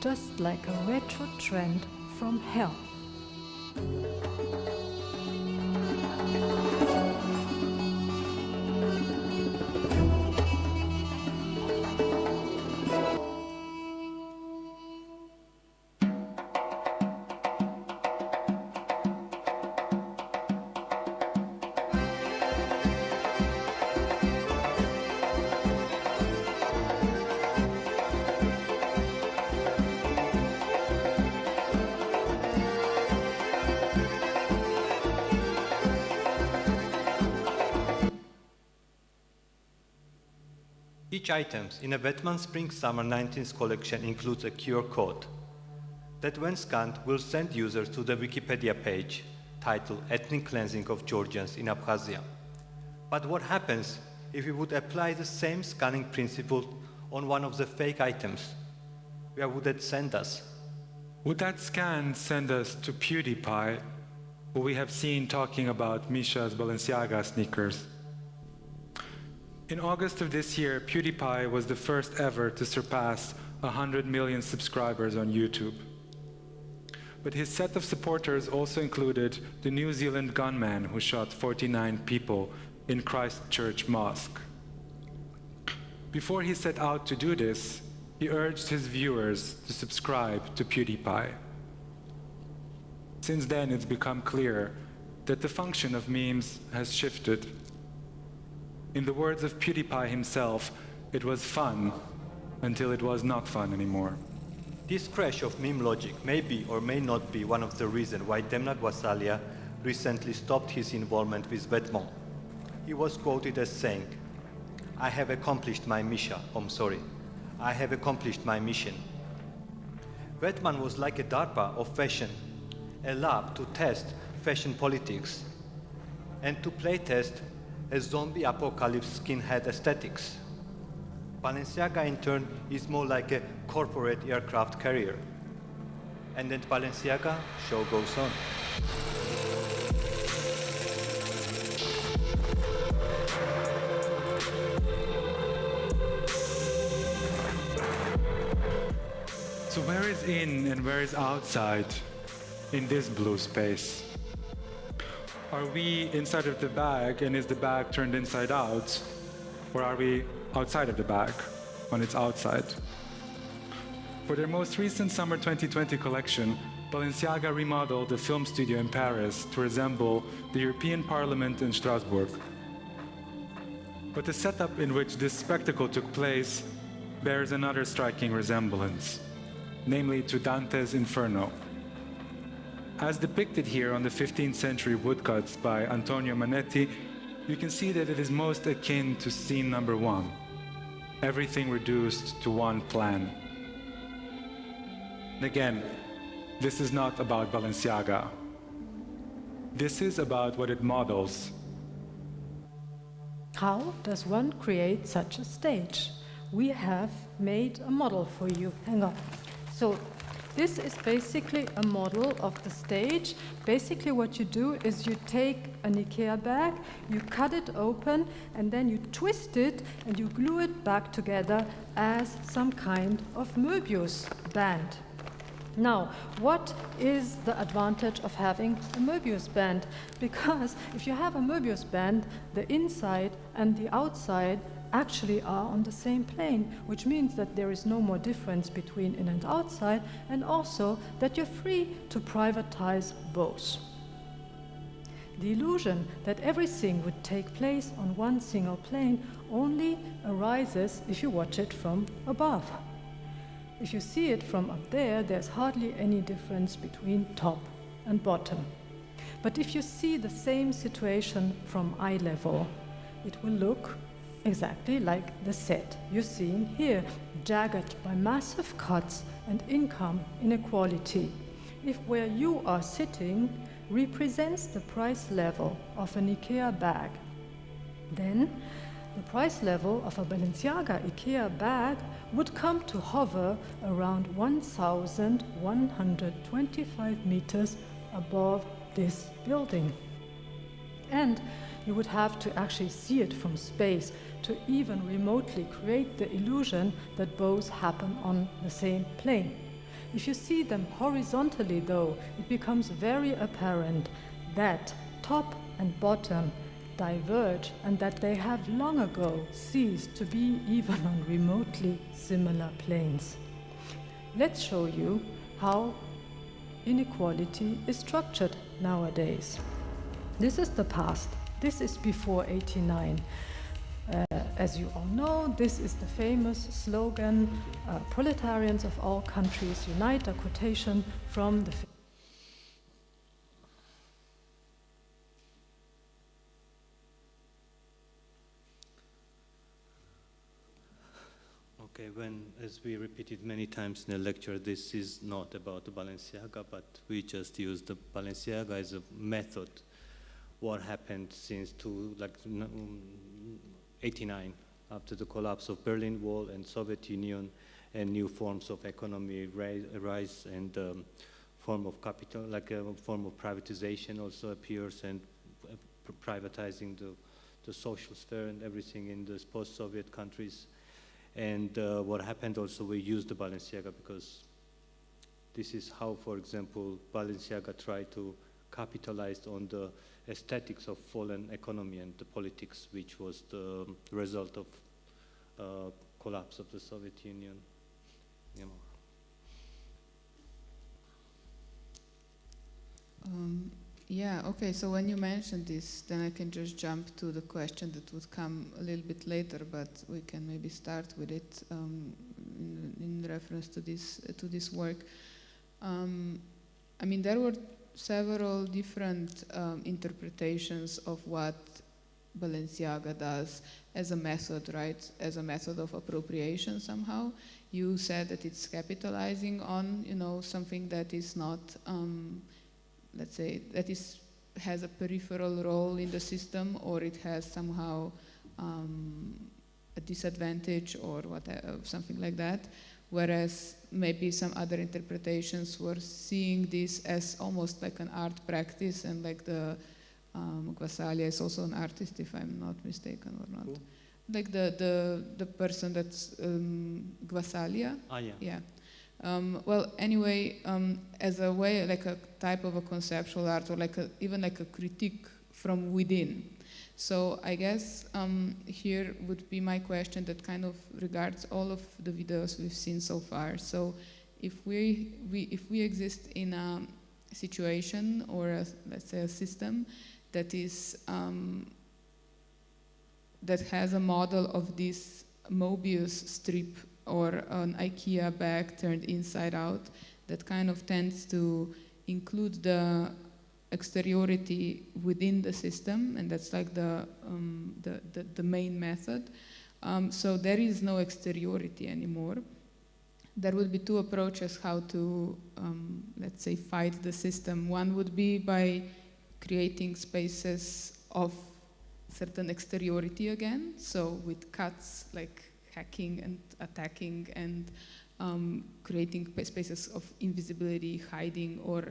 just like a retro trend from hell. Each item in a Wetman Spring-Summer 19th collection includes a QR code that, when scanned, will send users to the Wikipedia page titled Ethnic Cleansing of Georgians in Abkhazia. But what happens if we would apply the same scanning principle on one of the fake items? Where would that send us? Would that scan send us to PewDiePie, who we have seen talking about Misha's Balenciaga sneakers? In August of this year, PewDiePie was the first ever to surpass 100 million subscribers on YouTube. But his set of supporters also included the New Zealand gunman who shot 49 people in Christchurch Mosque. Before he set out to do this, he urged his viewers to subscribe to PewDiePie. Since then, it's become clear that the function of memes has shifted. In the words of PewDiePie himself, it was fun until it was not fun anymore. This crash of meme logic may be or may not be one of the reasons why Demna Gvasalia recently stopped his involvement with Wetman. He was quoted as saying, I have accomplished my mission. I have accomplished my mission. Batman was like a DARPA of fashion, a lab to test fashion politics and to playtest a zombie apocalypse skinhead aesthetics. Balenciaga, in turn, is more like a corporate aircraft carrier. And then Balenciaga, show goes on. So where is in and where is outside in this blue space? Are we inside of the bag and is the bag turned inside out? Or are we outside of the bag on its outside? For their most recent summer 2020 collection, Balenciaga remodeled the film studio in Paris to resemble the European Parliament in Strasbourg. But the setup in which this spectacle took place bears another striking resemblance, namely to Dante's Inferno. As depicted here on the 15th century woodcuts by Antonio Manetti, you can see that it is most akin to scene number 1, everything reduced to one plan. And again, this is not about Balenciaga. This is about what it models. How does one create such a stage? We have made a model for you. Hang on. So this is basically a model of the stage. Basically what you do is you take an IKEA bag, you cut it open, and then you twist it and you glue it back together as some kind of Möbius band. Now, what is the advantage of having a Möbius band? Because if you have a Möbius band, the inside and the outside actually are on the same plane, which means that there is no more difference between in and outside, and also that you're free to privatize both. The illusion that everything would take place on one single plane only arises if you watch it from above. If you see it from up there, there's hardly any difference between top and bottom. But if you see the same situation from eye level, it will look exactly like the set you're seeing here, jagged by massive cuts and income inequality. If where you are sitting represents the price level of an IKEA bag, then the price level of a Balenciaga IKEA bag would come to hover around 1,125 meters above this building. And you would have to actually see it from space to even remotely create the illusion that both happen on the same plane. If you see them horizontally, though, it becomes very apparent that top and bottom diverge and that they have long ago ceased to be even on remotely similar planes. Let's show you how inequality is structured nowadays. This is the past. This is before '89. As you all know, this is the famous slogan, proletarians of all countries unite, a quotation from the Okay, as we repeated many times in the lecture, this is not about the Balenciaga, but we just use the Balenciaga as a method. What happened since '89, after the collapse of Berlin Wall and Soviet Union, and new forms of economy rise, and form of capital, like a form of privatization also appears, and privatizing the social sphere and everything in the post-Soviet countries. And what happened also, we used the Balenciaga because this is how, for example, Balenciaga tried to capitalize on the aesthetics of fallen economy and the politics, which was the result of collapse of the Soviet Union. You know. Yeah, okay, so when you mentioned this, then I can just jump to the question that would come a little bit later, but we can maybe start with it in reference to this work. I mean, there were several different interpretations of what Balenciaga does as a method, right? As a method of appropriation somehow. You said that it's capitalizing on, something that is not, let's say, that has a peripheral role in the system, or it has somehow a disadvantage or whatever, something like that. Whereas maybe some other interpretations were seeing this as almost like an art practice, and like the Gvasalia is also an artist, if I'm not mistaken or not. Who? Like the person that's Gvasalia. Ah, yeah. Yeah. Well, anyway, as a way, like a type of a conceptual art, or like even like a critique from within. So I guess here would be my question that kind of regards all of the videos we've seen so far. So if we exist in a situation or let's say a system that is that has a model of this Mobius strip or an IKEA bag turned inside out, that kind of tends to include the exteriority within the system, and that's like the main method. So there is no exteriority anymore. There would be two approaches how to, let's say, fight the system. One would be by creating spaces of certain exteriority again, so with cuts, like hacking and attacking and creating spaces of invisibility, hiding, or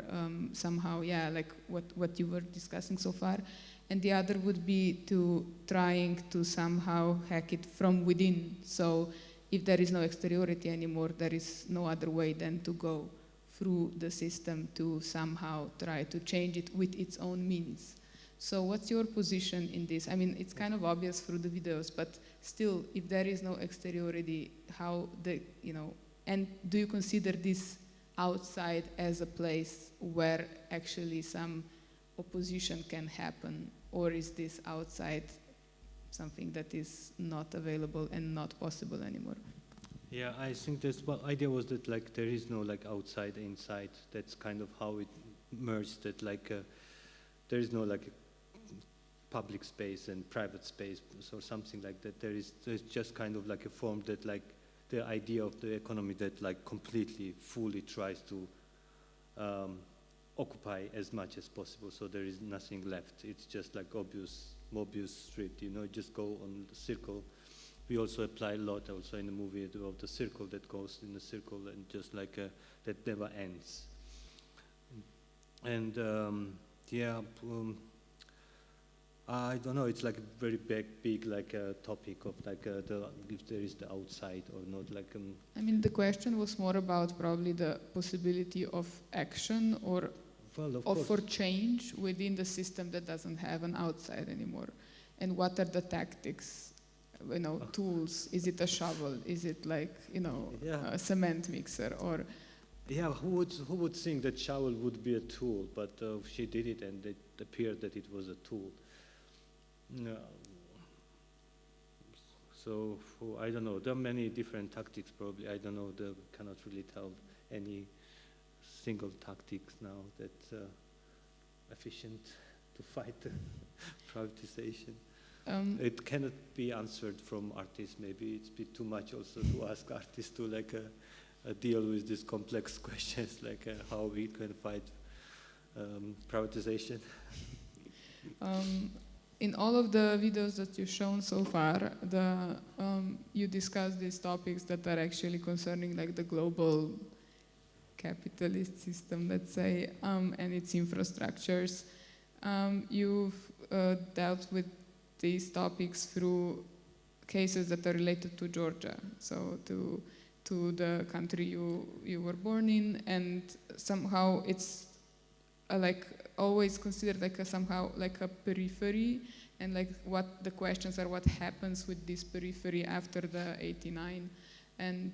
somehow, yeah, like what you were discussing so far. And the other would be to trying to somehow hack it from within. So if there is no exteriority anymore, there is no other way than to go through the system to somehow try to change it with its own means. So what's your position in this? I mean, it's kind of obvious through the videos, but still, if there is no exteriority, how and do you consider this outside as a place where actually some opposition can happen, or is this outside something that is not available and not possible anymore? Yeah, I think this idea was that like there is no like outside, inside. That's kind of how it merged. That like there is no like public space and private space or something like that. There's just kind of like a form that like the idea of the economy that like completely, fully tries to occupy as much as possible. So there is nothing left. It's just like obvious Mobius strip, just go on the circle. We also apply a lot also in the movie of the circle that goes in the circle and just like that never ends. And I don't know, it's like a very big like topic of like if there is the outside or not. Like I mean, the question was more about probably the possibility of action or for change within the system that doesn't have an outside anymore. And what are the tactics, tools? Is it a shovel? Is it like, a cement mixer or? Yeah, who would think that shovel would be a tool? But she did it, and it appeared that it was a tool. No. So I don't know. There are many different tactics. Probably I don't know. Cannot really tell any single tactics now that's efficient to fight privatization. It cannot be answered from artists. Maybe it's a bit too much also to ask artists to like deal with these complex questions, like how we can fight privatization. In all of the videos that you've shown so far, you discuss these topics that are actually concerning like the global capitalist system, let's say, and its infrastructures. You've dealt with these topics through cases that are related to Georgia, so to the country you were born in, and somehow it's like always considered like somehow like a periphery, and like what the questions are, what happens with this periphery after the 89, and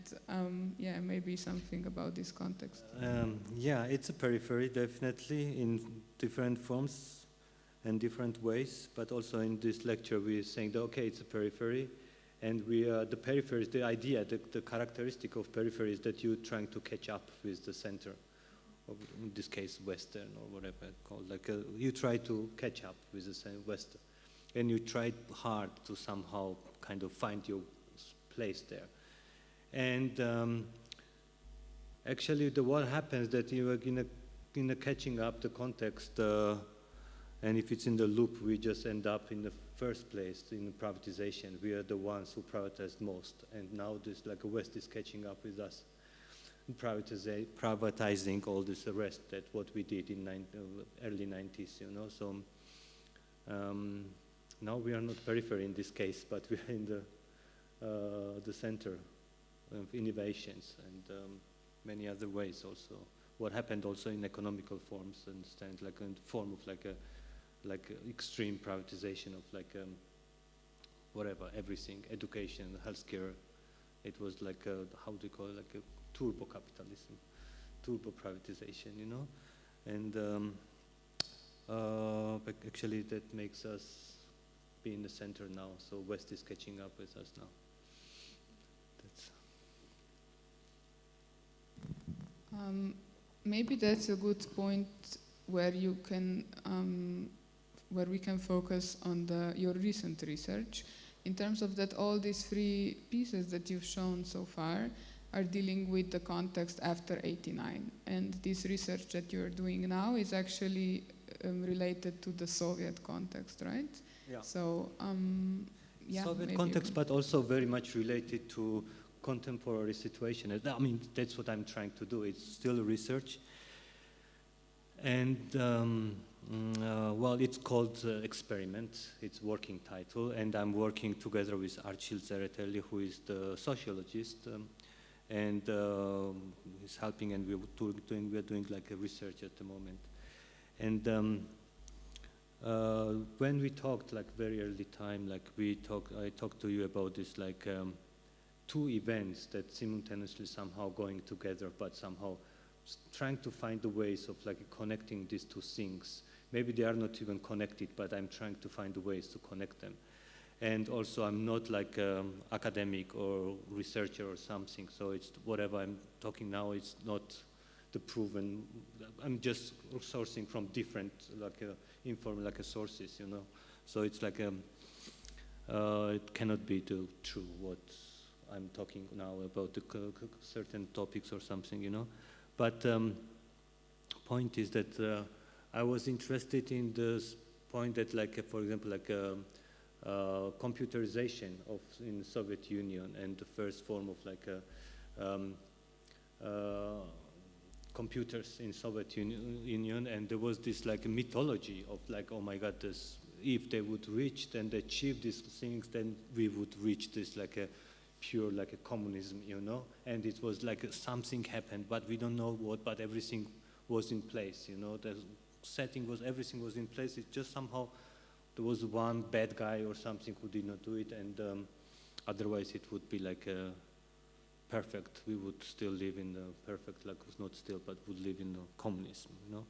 yeah, maybe something about this context. Yeah, it's a periphery definitely in different forms and different ways, but also in this lecture we're saying that okay, it's a periphery, and the periphery is the idea, the characteristic of periphery is that you're trying to catch up with the center. In this case, Western or whatever it's called. Like you try to catch up with the same Western. and you tried hard to somehow kind of find your place there. And actually, what happens that you are in a catching up the context, and if it's in the loop, we just end up in the first place in privatization. We are the ones who privatize most, and now this like the West is catching up with us, privatizing all this rest that what we did in early 90s, you know. So now we are not periphery in this case, but we are in the center of innovations and many other ways also. What happened also in economical forms, understand, like in form of like extreme privatization of like whatever, everything, education, healthcare. It was like how do you call it, like a turbo capitalism, turbo privatization, you know. And but actually that makes us be in the center now. So West is catching up with us now. Maybe that's a good point where you can, where we can focus on your recent research, in terms of that all these three pieces that you've shown so far are dealing with the context after '89, and this research that you're doing now is actually related to the Soviet context, right? Yeah. So, yeah. Soviet context, but also very much related to contemporary situation. I mean, that's what I'm trying to do. It's still research. And, well, it's called Experiment. It's working title. And I'm working together with Archil Zereteli, who is the sociologist. And he's helping, and we're doing like a research at the moment. And when we talked like very early time, like I talked to you about this like two events that simultaneously somehow going together, but somehow trying to find the ways of like connecting these two things. Maybe they are not even connected, but I'm trying to find the ways to connect them. And also I'm not like academic or researcher or something, so it's whatever I'm talking now, it's not the proven, I'm just sourcing from different like informal like sources, you know. So it's like it cannot be true what I'm talking now about the certain topics or something, you know. But point is that I was interested in this point that, like, for example, like computerization in the Soviet Union and the first form of like computers in Soviet Union, and there was this like mythology of like, oh my God, this, if they would reach and achieve these things, then we would reach this like a pure like a communism, you know. And it was like something happened, but we don't know what, but everything was in place, you know. The setting was, everything was in place. It just somehow there was one bad guy or something who did not do it, and otherwise it would be like perfect. We would still live in the perfect, like not still, but would live in the communism, you know.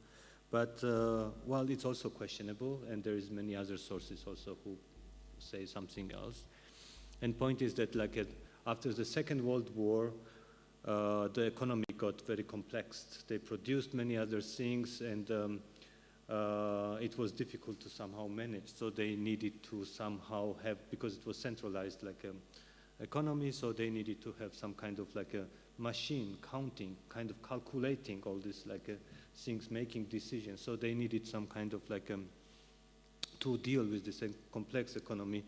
But well, it's also questionable, and there is many other sources also who say something else. And point is that like after the Second World War, the economy got very complex. They produced many other things, and it was difficult to somehow manage. So they needed to somehow have, because it was centralized like economy, so they needed to have some kind of like a machine counting, kind of calculating all this like things, making decisions. So they needed some kind of like to deal with this complex economy.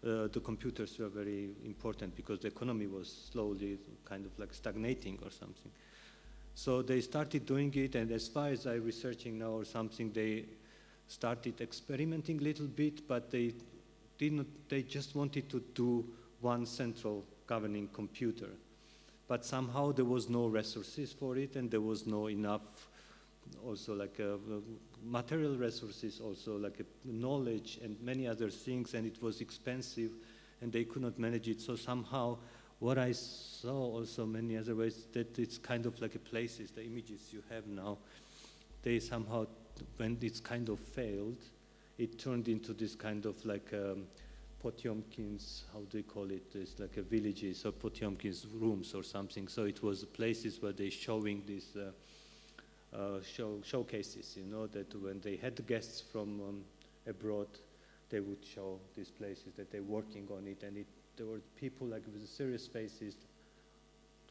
The computers were very important because the economy was slowly kind of like stagnating or something. So they started doing it, and as far as I'm researching now or something, they started experimenting a little bit, but they just wanted to do one central governing computer. But somehow there was no resources for it, and there was no enough also like material resources, also like knowledge and many other things, and it was expensive, and they could not manage it. So somehow what I saw also many other ways, that it's kind of like places, the images you have now, they somehow, when it's kind of failed, it turned into this kind of like Potyomkin's, how do you call it, it's like a villages or Potyomkin's rooms or something. So it was places where they showing these showcases, you know, that when they had guests from abroad, they would show these places that they're working on it, and there were people like with serious faces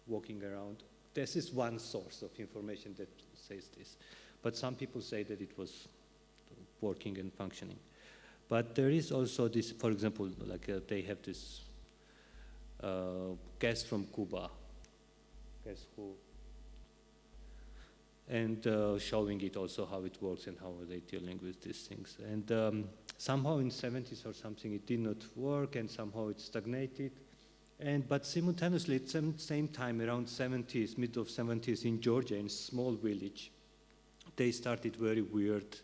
walking around. This is one source of information that says this, but some people say that it was working and functioning. But there is also this, for example, like they have this guest from Cuba, guess who, and showing it also how it works and how are they dealing with these things. And somehow in 70s or something it did not work, and somehow it stagnated. But simultaneously at the same time, around 70s, mid of 70s in Georgia, in a small village, they started very weird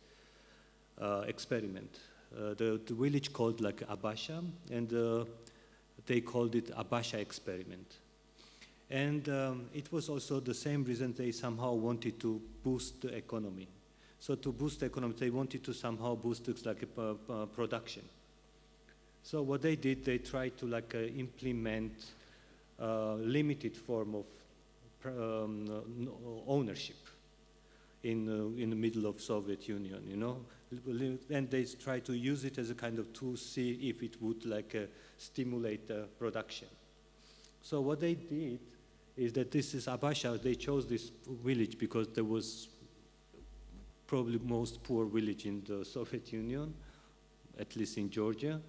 experiment. The village called like Abasha, and they called it Abasha experiment. And it was also the same reason they somehow wanted to boost the economy. So to boost the economy, they wanted to somehow boost it like a production. So what they did, they tried to like implement limited form of ownership in the middle of Soviet Union, you know, and they tried to use it as a kind of to see if it would like stimulate production. So what they did is that this is Abasha. They chose this village because there was probably most poor village in the Soviet Union, at least in Georgia.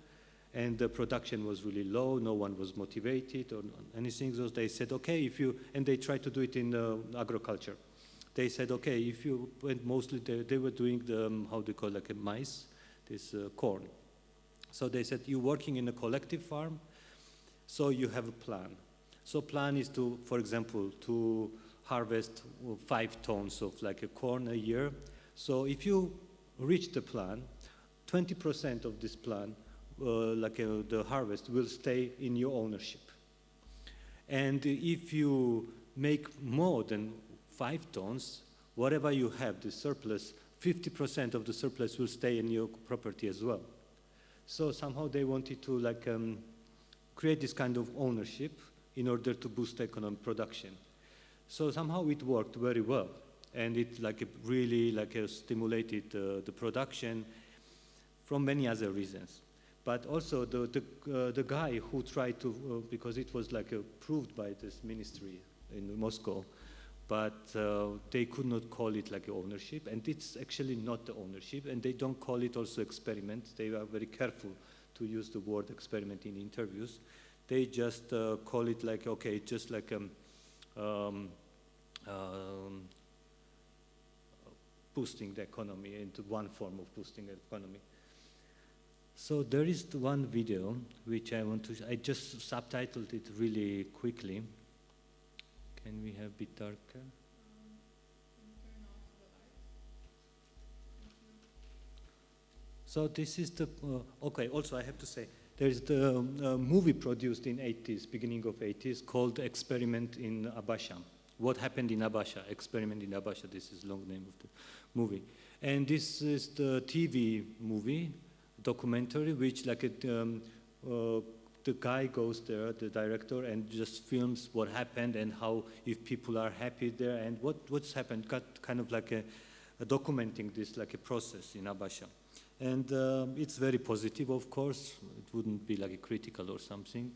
And the production was really low, no one was motivated or anything. So they said, okay, and they tried to do it in agriculture. They said, okay, and mostly they were doing the, how they call like a maize, this corn. So they said, you're working in a collective farm, so you have a plan. So plan is to, for example, to harvest 5 tons of like a corn a year. So if you reach the plan, 20% of this plan, the harvest will stay in your ownership. And if you make more than 5 tons, whatever you have, the surplus, 50% of the surplus will stay in your property as well. So somehow they wanted to like create this kind of ownership in order to boost economic production. So somehow it worked very well, and it like really like stimulated the production from many other reasons. But also the guy who tried to, because it was like approved by this ministry in Moscow, but they could not call it like ownership, and it's actually not the ownership, and they don't call it also experiment. They are very careful to use the word experiment in interviews. They just call it like, okay, just like boosting the economy, into one form of boosting the economy. So there is one video which I just subtitled it really quickly. Can we have a bit darker? So this is the, okay, also I have to say, there's the movie produced in 80s, beginning of 80s, called Experiment in Abasha. What happened in Abasha? Experiment in Abasha, this is the long name of the movie. And this is the TV movie, documentary, which like the guy goes there, the director, and just films what happened and how, if people are happy there, and what's happened, got kind of like a documenting this like a process in Abasha. And it's very positive, of course. It wouldn't be like a critical or something.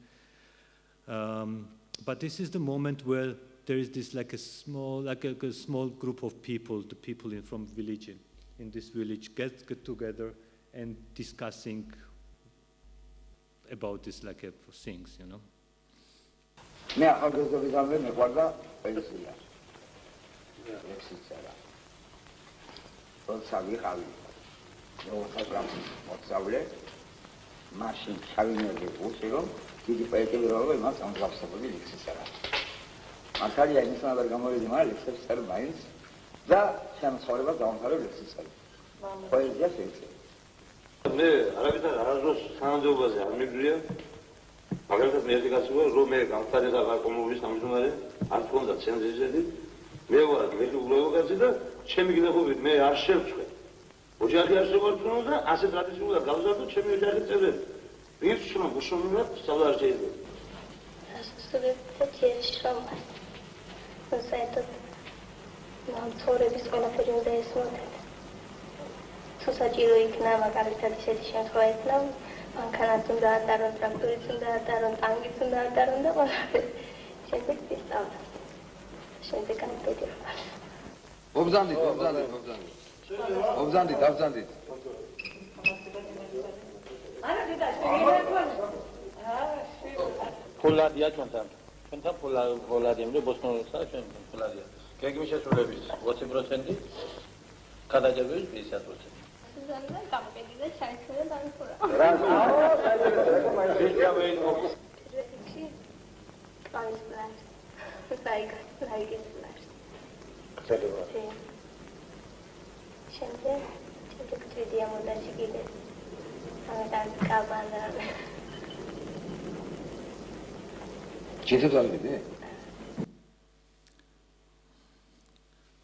But this is the moment where there is this like a small group of people, the people from village, in this village get together and discussing about this like things, you know. მე არაბიდან არასდროს თანამდებობაზე არ მიგვრია. მაგალითად მე ერთი კაცი ვარ, რომ მე გამხდარიყა გარკვეულობის თავმჯდომარე, არ თქონდა ცენზურები. მე ვარ გლეხი ულევაკაცი და ჩემი გლეხობით მე არ შევწვე. ოჯახი არ შევარდნო და ასე ტრადიციულად გავზარდო ჩემი ოჯახის წევრები. ვინც რომ უშუალოდ სწავლა არ შეიძლება. სტუდენტები შეშრომას. საერთოდ თორების ყველაფერი უნდა ესმოდეთ. სუსაჭირო იქნა, მაგალითად ისეთი შემთხვევა იქნა, მანქანაც უნდა ატარონ, ტრაქტორიც უნდა ატარონ, ტანგიც უნდა ატარონ და ყველაფერი. შემდეგ ვისწავლე. შემდეგ განვიდე. ობზანდით. არა, დედა, შეგიძლიათ. ფოლადია ჩვენთან. ჩვენთან ფოლადია, მე ბოსტონელსა ჩვენთან ფოლადია. გეგმის შესრულების 20% გადაჭერების 50%. ზანდა გამკეთდა საერთოდ დამიფურა. რა? Spice blast. Like it blast. Xedewa. Şimdi video montajı gibi. Hamadan kapandı. 진짜 잘하네.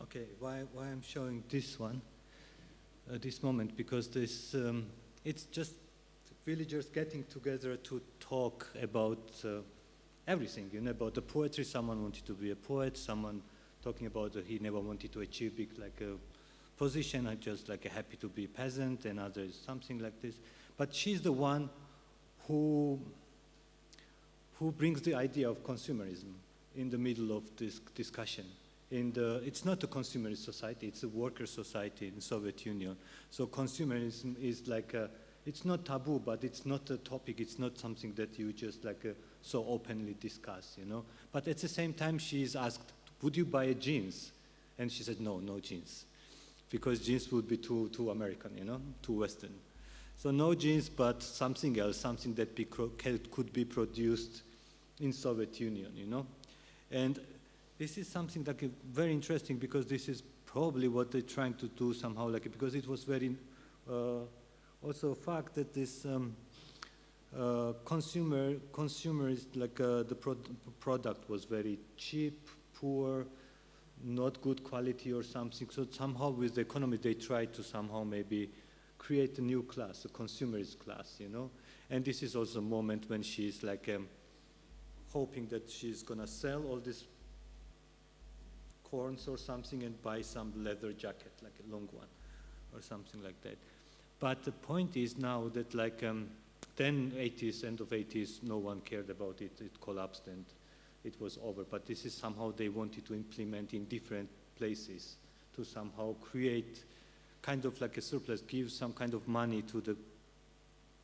Okay, why I'm showing this one, this moment, because this it's just villagers getting together to talk about everything, you know, about the poetry. Someone wanted to be a poet, someone talking about he never wanted to achieve big like a position, I just like happy to be peasant, and others something like this. But she's the one who brings the idea of consumerism in the middle of this discussion. It's not a consumerist society, it's a worker society in the Soviet Union. So consumerism is like, it's not taboo, but it's not a topic, it's not something that you just like so openly discuss, you know. But at the same time, she is asked, would you buy jeans? And she said, no jeans. Because jeans would be too American, you know, too Western. So no jeans, but something else, something that could be produced in Soviet Union, you know. And this is something like very interesting, because this is probably what they're trying to do somehow, like, because it was very also a fact that this consumerist, like the product was very cheap, poor, not good quality or something. So somehow with the economy they tried to somehow maybe create a new class, a consumerist class, you know. And this is also a moment when she's like hoping that she's gonna sell all this corns or something and buy some leather jacket, like a long one or something like that. But the point is now that like then 80s, end of 80s, no one cared about it. It collapsed and it was over. But this is somehow they wanted to implement in different places to somehow create kind of like a surplus, give some kind of money to the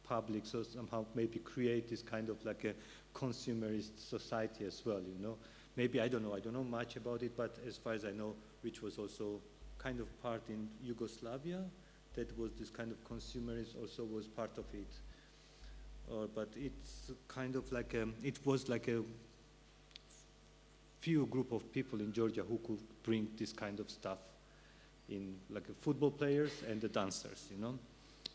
public, so somehow maybe create this kind of like a consumerist society as well, you know. Maybe, I don't know much about it, but as far as I know, which was also kind of part in Yugoslavia, that was this kind of consumerism also was part of it. But it's kind of like, it was like a few group of people in Georgia who could bring this kind of stuff in, like football players and the dancers, you know.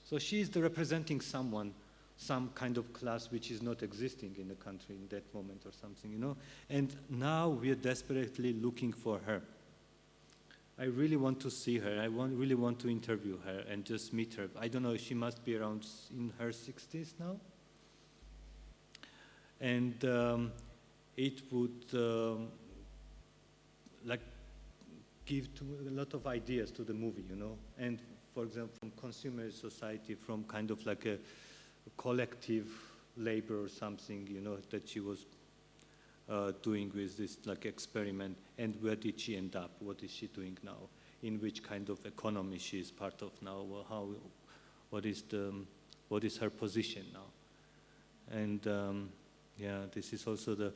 So she is representing someone, some kind of class which is not existing in the country in that moment or something, you know. And now we are desperately looking for her. I really want to see her. I really want to interview her and just meet her. I don't know, she must be around in her 60s now. And it would like give a lot of ideas to the movie, you know. And for example, from consumer society, from kind of like a collective labor or something, you know, that she was doing with this like experiment, and where did she end up? What is she doing now? In which kind of economy she is part of now? What is her position now? And yeah, this is also the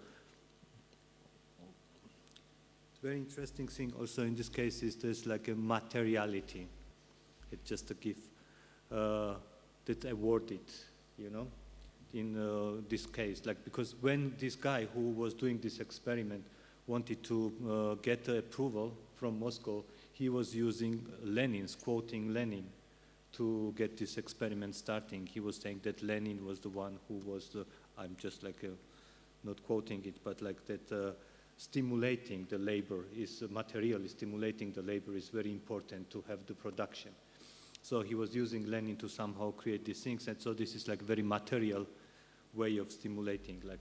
very interesting thing also in this case is there's like a materiality. It's just a gift that awarded, you know, in this case. Like, because when this guy who was doing this experiment wanted to get approval from Moscow, he was using Lenin's, quoting Lenin, to get this experiment starting. He was saying that Lenin was the one who was the, I'm just like not quoting it, but like that stimulating the labor is materially stimulating the labor is very important to have the production. So he was using Lenin to somehow create these things, and so this is like a very material way of stimulating, like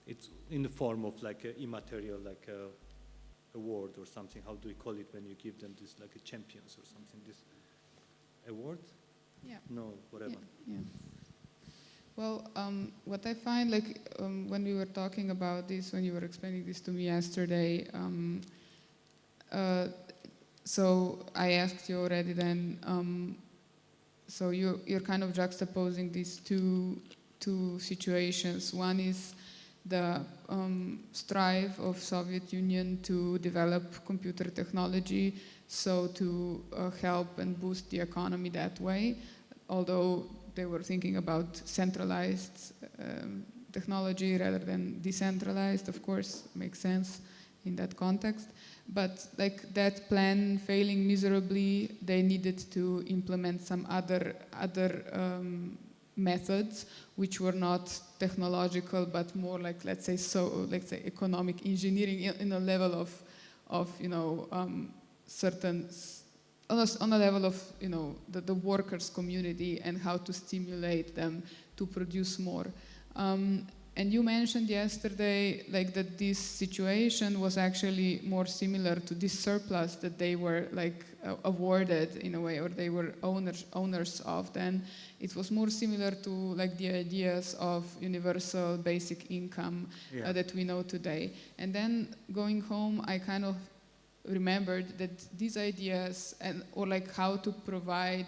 it's in the form of like a immaterial, like a award or something. How do you call it when you give them this, like a champions or something? This award? Yeah. No, whatever. Yeah. Well, what I find, like, when we were talking about this, when you were explaining this to me yesterday, so I asked you already then, so you're kind of juxtaposing these two situations. One is the strive of Soviet Union to develop computer technology, so to help and boost the economy that way, although they were thinking about centralized technology rather than decentralized. Of course, makes sense in that context. But like that plan failing miserably, they needed to implement some other methods which were not technological, but more like, let's say economic engineering in a level of certain, on a level of the workers' community and how to stimulate them to produce more. And you mentioned yesterday like that this situation was actually more similar to this surplus that they were like awarded in a way, or they were owners of. Then it was more similar to like the ideas of universal basic income that we know today. And then going home, I kind of remembered that these ideas or like how to provide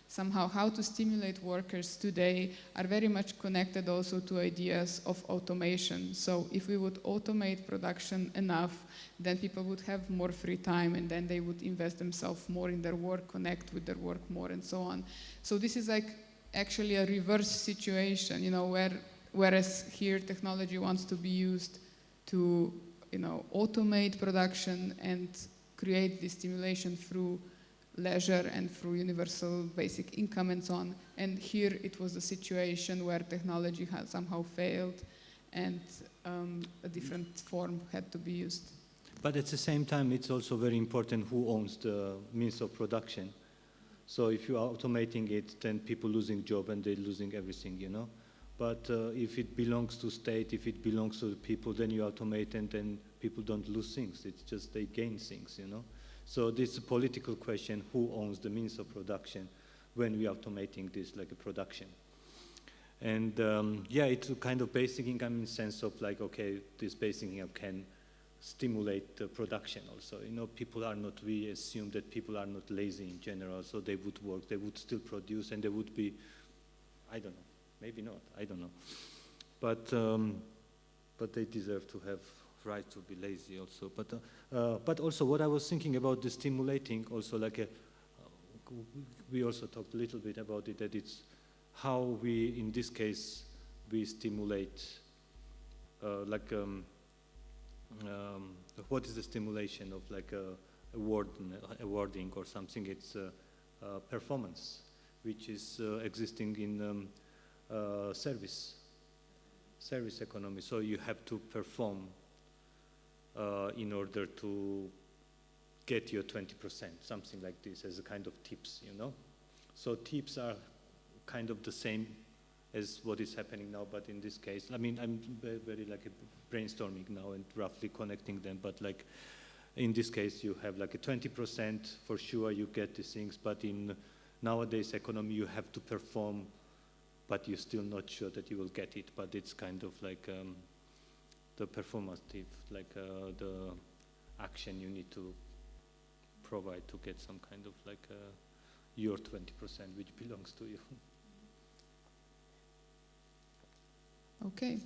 somehow how to stimulate workers today are very much connected also to ideas of automation. So if we would automate production enough, then people would have more free time, and then they would invest themselves more in their work, connect with their work more, and so on. So this is like actually a reverse situation, whereas here technology wants to be used to automate production and create this stimulation through leisure and through universal basic income and so on. And here it was a situation where technology had somehow failed and a different form had to be used. But at the same time, it's also very important who owns the means of production. So if you are automating it, then people losing job and they're losing everything, But if it belongs to state, if it belongs to the people, then you automate and then people don't lose things. It's just they gain things, So this is a political question, who owns the means of production when we are automating this like a production. And it's a kind of basic income in the sense of like, okay, this basic income can stimulate the production also. People are not, we assume that people are not lazy in general, so they would work, they would still produce, and they would be, I don't know, maybe not, I don't know. But they deserve to have right to be lazy also. But also what I was thinking about the stimulating also like we also talked a little bit about it, that it's how we, in this case, we stimulate what is the stimulation of like awarding or something? It's performance, which is existing in service economy. So you have to perform in order to get your 20%, something like this, as a kind of tips, So tips are kind of the same as what is happening now, but in this case, I mean, I'm very like brainstorming now and roughly connecting them, but like in this case, you have like a 20% for sure you get these things, but in nowadays economy, you have to perform, but you're still not sure that you will get it, but it's kind of like the performative, like the action you need to provide to get some kind of like your 20% which belongs to you. Okay,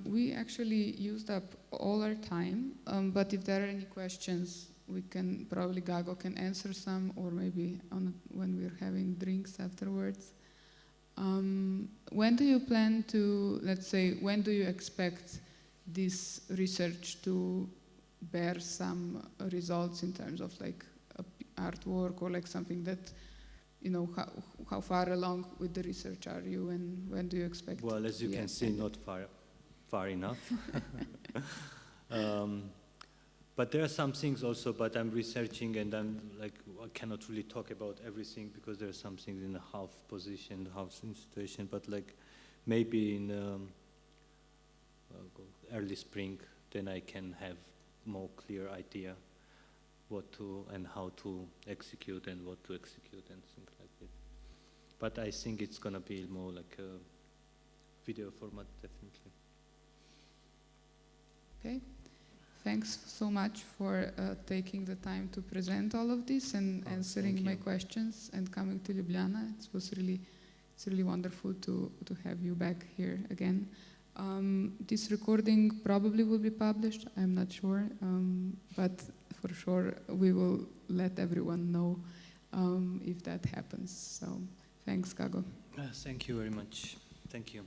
we actually used up all our time, but if there are any questions, we can probably Gago can answer some, or maybe when we're having drinks afterwards. When do you plan to, let's say, when do you expect this research to bear some results in terms of like artwork or like something that, how far along with the research are you, and when do you expect? Well, as you can see, not far enough. But there are some things also, but I'm researching and I'm like, I cannot really talk about everything because there are some things in a half position, half situation, but like maybe in early spring, then I can have more clear idea what to and how to execute and what to execute and things like that. But I think it's gonna be more like a video format, definitely. Okay. Thanks so much for taking the time to present all of this and answering my questions and coming to Ljubljana. It's really wonderful to have you back here again. This recording probably will be published, I'm not sure, but for sure we will let everyone know if that happens. So thanks, Gago. Thank you very much. Thank you.